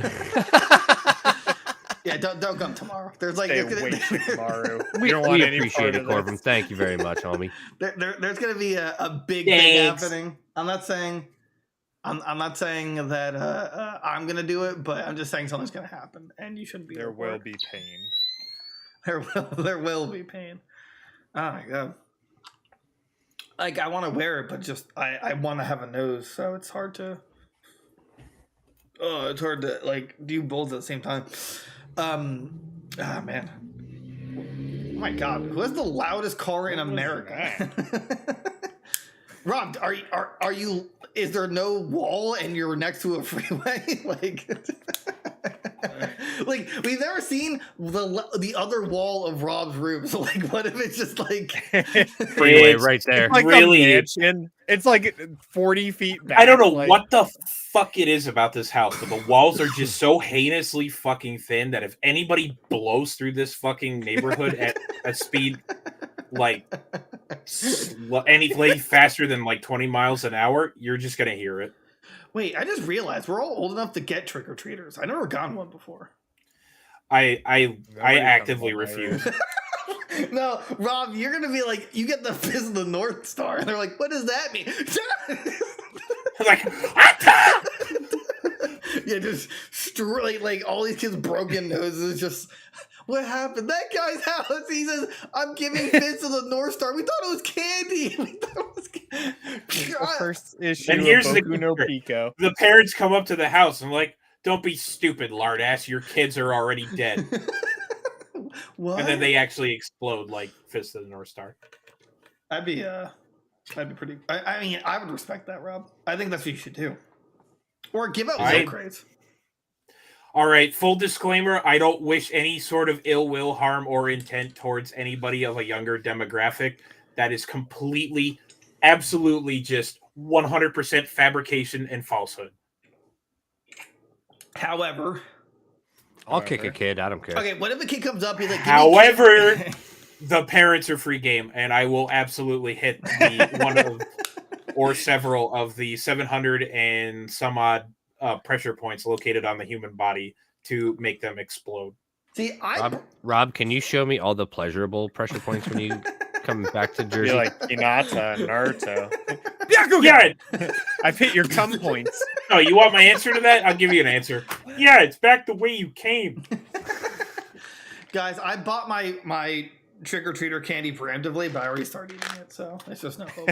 Yeah, don't come tomorrow. There's like Stay there's away gonna, from tomorrow. we don't want any appreciate part it, of Corbin. this. Thank you very much, homie. there's gonna be a big thing Thanks. happening. I'm not saying that I'm gonna do it, but I'm just saying something's gonna happen, and you shouldn't be. There will be pain. There will be pain. Oh my god. Like I want to wear it, but just I want to have a nose, so it's hard to. Oh, it's hard to like do both at the same time. Man. Oh my god, who has the loudest car in America? Rob, are you? Is there no wall and you're next to a freeway? Like we've never seen the other wall of Rob's room. So like, what if it's just like Freeway It's- right there. It's like Really? a mansion. It's like 40 feet back. I don't know like, what the fuck it is about this house, but the walls are just so heinously fucking thin that if anybody blows through this fucking neighborhood at a speed like any faster than like 20 miles an hour, you're just gonna hear it. Wait, I just realized we're all old enough to get trick-or-treaters. I never gotten one before. I Nobody actively comes on my refuse. No, Rob, you're gonna be like, you get the fist of the North Star, and they're like, what does that mean? Like, Yeah, just like all these kids' broken noses. Just what happened? That guy's house. He says, "I'm giving fists of the North Star." We thought it was candy. We thought it was The first issue And here's of the Boku no kicker. Pico. the parents come up to the house and like, don't be stupid, lard ass. Your kids are already dead. What? And then they actually explode like Fist of the North Star. That'd be pretty. I mean, I would respect that, Rob. I think that's what you should do. Or give out I- Zoe crates. All right, full disclaimer, I don't wish any sort of ill will, harm, or intent towards anybody of a younger demographic. That is completely, absolutely just 100% fabrication and falsehood. However, I'll kick a kid. I don't care. okay, what if a kid comes up? He's like, "Give me However, candy." the parents are free game, and I will absolutely hit the one of or several of the 700 and some odd pressure points located on the human body to make them explode. See, Rob, can you show me all the pleasurable pressure points when you come back to Jersey? You're like Hinata, Naruto. Yeah, I've hit your cum points. no, you want my answer to that? I'll give you an answer. Yeah, it's back the way you came. guys, I bought my trick-or-treater candy preemptively, but I already started eating it, so it's just no hope.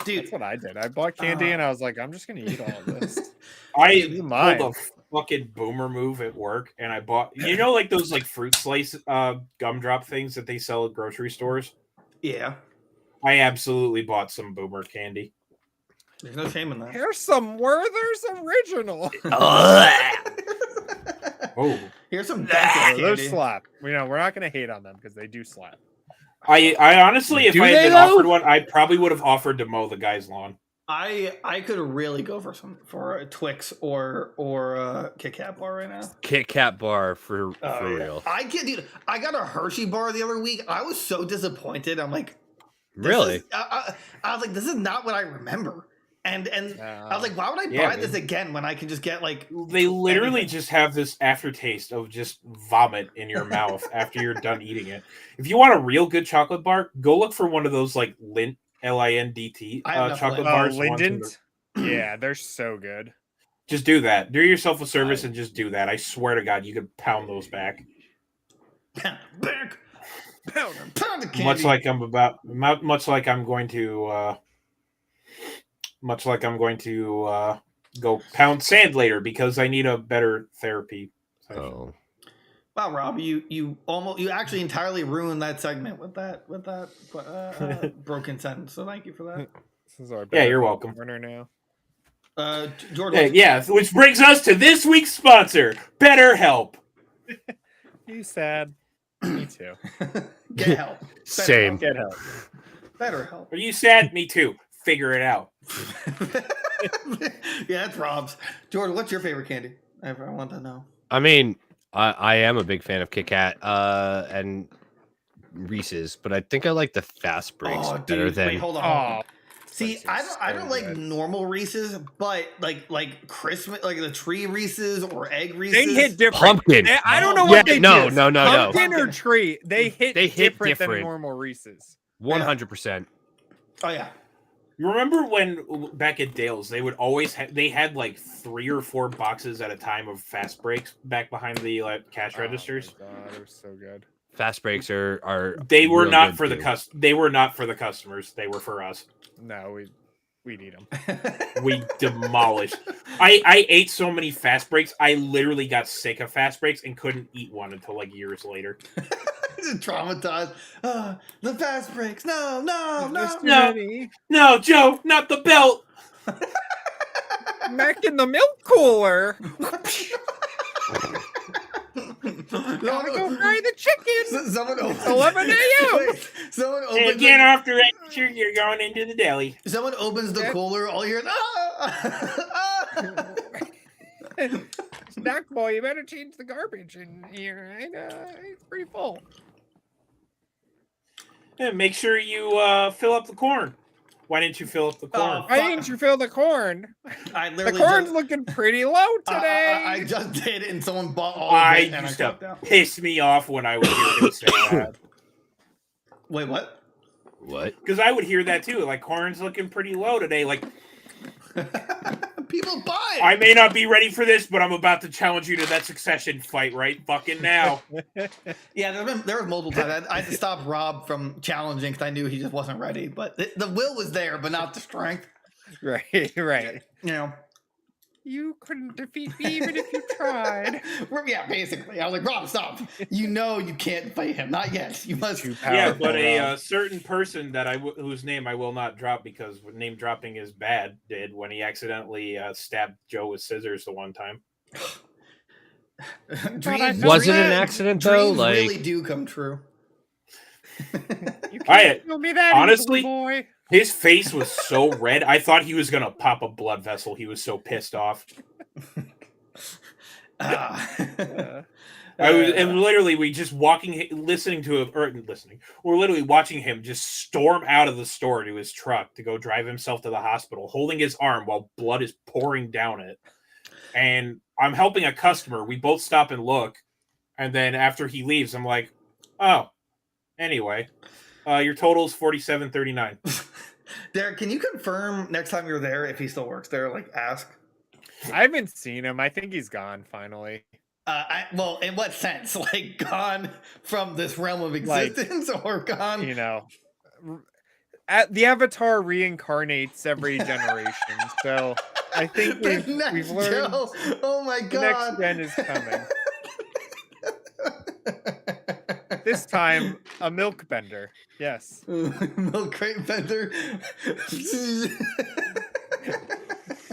Dude, That's what I did. I bought candy and I was like, I'm just gonna eat all of this. I mine. pulled a fucking boomer move at work, and I bought, you know, like those like fruit slice gumdrop things that they sell at grocery stores. yeah, I absolutely bought some boomer candy. there's no shame in that. Here's some Werther's original. Oh, Here's some Those candy. slap. We're not gonna hate on them because they do slap. I honestly, if Do I had they, been though? offered one, I probably would have offered to mow the guy's lawn. I could really go for a Twix or a Kit Kat bar right now. Kit Kat bar for Oh, yeah. real. I can't, dude. I got a Hershey bar the other week. I was so disappointed. I'm like, this Really? is- I was like, this is not what I remember. And I was like, why would I Yeah, buy this again when I can just get like They literally anything? just have this aftertaste of just vomit in your mouth after you're done eating it. If you want a real good chocolate bar, go look for one of those like Lindt, Lindt I have enough chocolate Lindt. bars. the ones in Linden. the- Yeah, they're so good. Just do that. Do yourself a service and just do that. I swear to God, you could pound those back. back, pound the candy. Much like I'm going to go pound sand later because I need a better therapy session. Oh. Wow, Rob, you actually entirely ruined that segment with that broken sentence. So thank you for that. This is our Yeah, you're welcome. corner now. Jordan, Yeah, which brings us to this week's sponsor, BetterHelp. You sad? Me too. get help. Same. Get help. Better help. Are you sad? Me too. Figure it out. Yeah, that's Rob's. Jordan, what's your favorite candy? I want to know. I mean, I am a big fan of Kit Kat and Reese's, but I think I like the fast breaks better than. Wait, hold on. Oh, See, I don't like normal Reese's, but like Christmas, like the tree Reese's or egg Reese's. They hit different. Pumpkin. I don't know Yeah, what they no, do. no. Pumpkin or tree, they hit different than different. normal Reese's. 100%. Oh yeah. You remember when back at Dale's they would always they had like 3 or 4 boxes at a time of fast breaks back behind the cash registers. Oh my God, it was so good. Fast breaks are They were real not good for the too. They were not for the customers. They were for us. No, we need them. We demolished. I ate so many fast breaks. I literally got sick of fast breaks and couldn't eat one until like years later. Traumatized. The fast breaks. No, Joe, not the belt. Back in the milk cooler. Gotta go fry the chicken. Someone opens 11 a.m. Someone Hey, opens. get off the register. You're going into the deli. Someone opens the cooler. All you're Snack boy, you better change the garbage in here. It's pretty full. Yeah, make sure you fill up the corn. Why didn't you fill up the corn? Why didn't you fill the corn? I The literally corn's just, looking pretty low today. I just did it, and someone bought all of it, and I used dropped to out. piss me off when I would hear him say that. Wait, what? What? Because I would hear that too. Like, corn's looking pretty low today. Like, People buy it. I may not be ready for this, but I'm about to challenge you to that succession fight right fucking now. Yeah, there was multiple times. I had to stop Rob from challenging because I knew he just wasn't ready. But the will was there, but not the strength. Right. You know. You couldn't defeat me even if you tried. Yeah, basically. I was like, Rob, stop. You know you can't fight him. Not yet. You must. Yeah, but a certain person that whose name I will not drop because name dropping is bad did when he accidentally stabbed Joe with scissors the one time. Was it an accident though? Dreams Like, really do come true. You can't tell me that, honestly, boy. His face was so red. I thought he was gonna pop a blood vessel. He was so pissed off. I was, and literally, we just listening to him, or listening. We're literally watching him just storm out of the store to his truck to go drive himself to the hospital, holding his arm while blood is pouring down it. And I'm helping a customer. We both stop and look, and then after he leaves, I'm like, "Oh, anyway, your total is $47.39." Derek, can you confirm next time you're there if he still works there? Like, ask. I haven't seen him. I think he's gone finally. Well, in what sense? Like, gone from this realm of existence, or gone? You know, the Avatar reincarnates every generation, so I think we've learned. Joe. Oh my god! The next gen is coming. This time, a milk bender. Yes. Milk crate bender.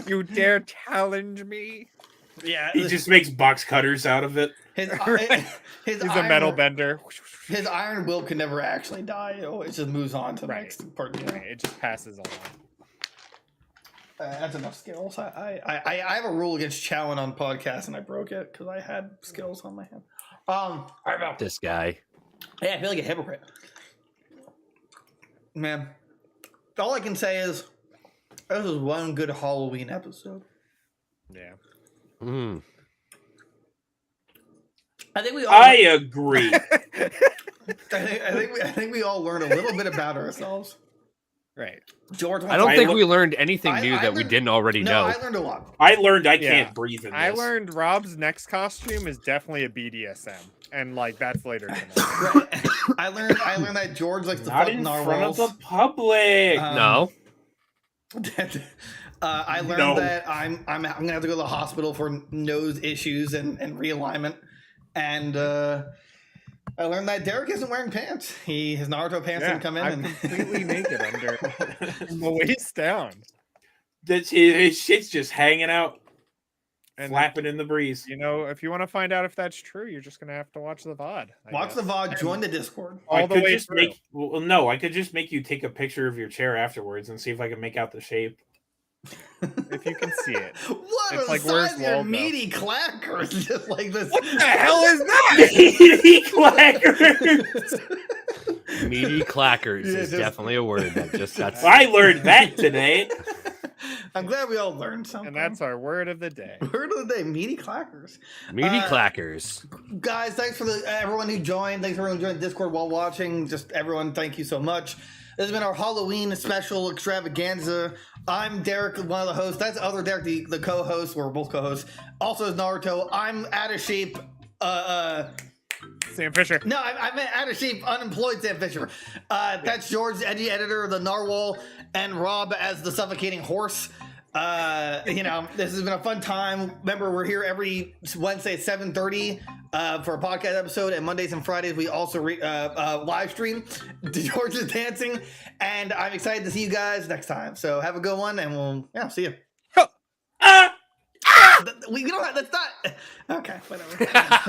You dare challenge me? Yeah. He just makes box cutters out of it. His He's a metal bender. His iron will can never actually die. It just moves on to the next part. Right. It just passes along. That's enough skills. I have a rule against chowing on podcasts, and I broke it because I had skills on my hand. this guy. Yeah, I feel like a hypocrite. Man, all I can say is this was one good Halloween episode. Yeah. Mm. I think we all. I agree. I think we all learned a little bit about ourselves. Right. George, I don't think we learned anything new that we learned- didn't already know. I learned a lot. I learned I Yeah. can't breathe in this. I learned Rob's next costume is definitely a BDSM, and like that's later tonight. Right. I learned that George likes to Not fuck in front of narwhals. the public. No. I learned No. that I'm gonna have to go to the hospital for nose issues and realignment, and I learned that Derek isn't wearing pants. His Naruto pants didn't come in. I'm completely naked under from the waist down, His shit's just hanging out, and flapping in the breeze. you know, if you want to find out if that's true, you're just gonna have to watch the VOD. Watch the VOD. Join the Discord. all the way through. No, I could just make you take a picture of your chair afterwards and see if I can make out the shape. If you can see it. What It's are like, the where's size of your Waldo? meaty clackers? Just like this. What the hell is that? Baby clackers. Meaty clackers Yeah, is just- definitely a word that just got. I learned that today. I'm glad we all learned something. And that's our word of the day. word of the day: meaty clackers. Meaty clackers. Guys, thanks for everyone who joined. Thanks for everyone who joined Discord while watching. Just everyone, thank you so much. This has been our Halloween special extravaganza. I'm Derek, one of the hosts. That's other Derek, the co-host. We're both co-hosts. Also is Naruto. I'm out of shape. Sam Fisher. No, I meant out of shape, unemployed Sam Fisher. That's George, the edgy editor of the Narwhal, and Rob as the suffocating horse. This has been a fun time. Remember, we're here every Wednesday at 7:30 for a podcast episode, and Mondays and Fridays we also live stream. George is dancing, and I'm excited to see you guys next time. So have a good one, and we'll see you. We don't. That's not okay. Whatever.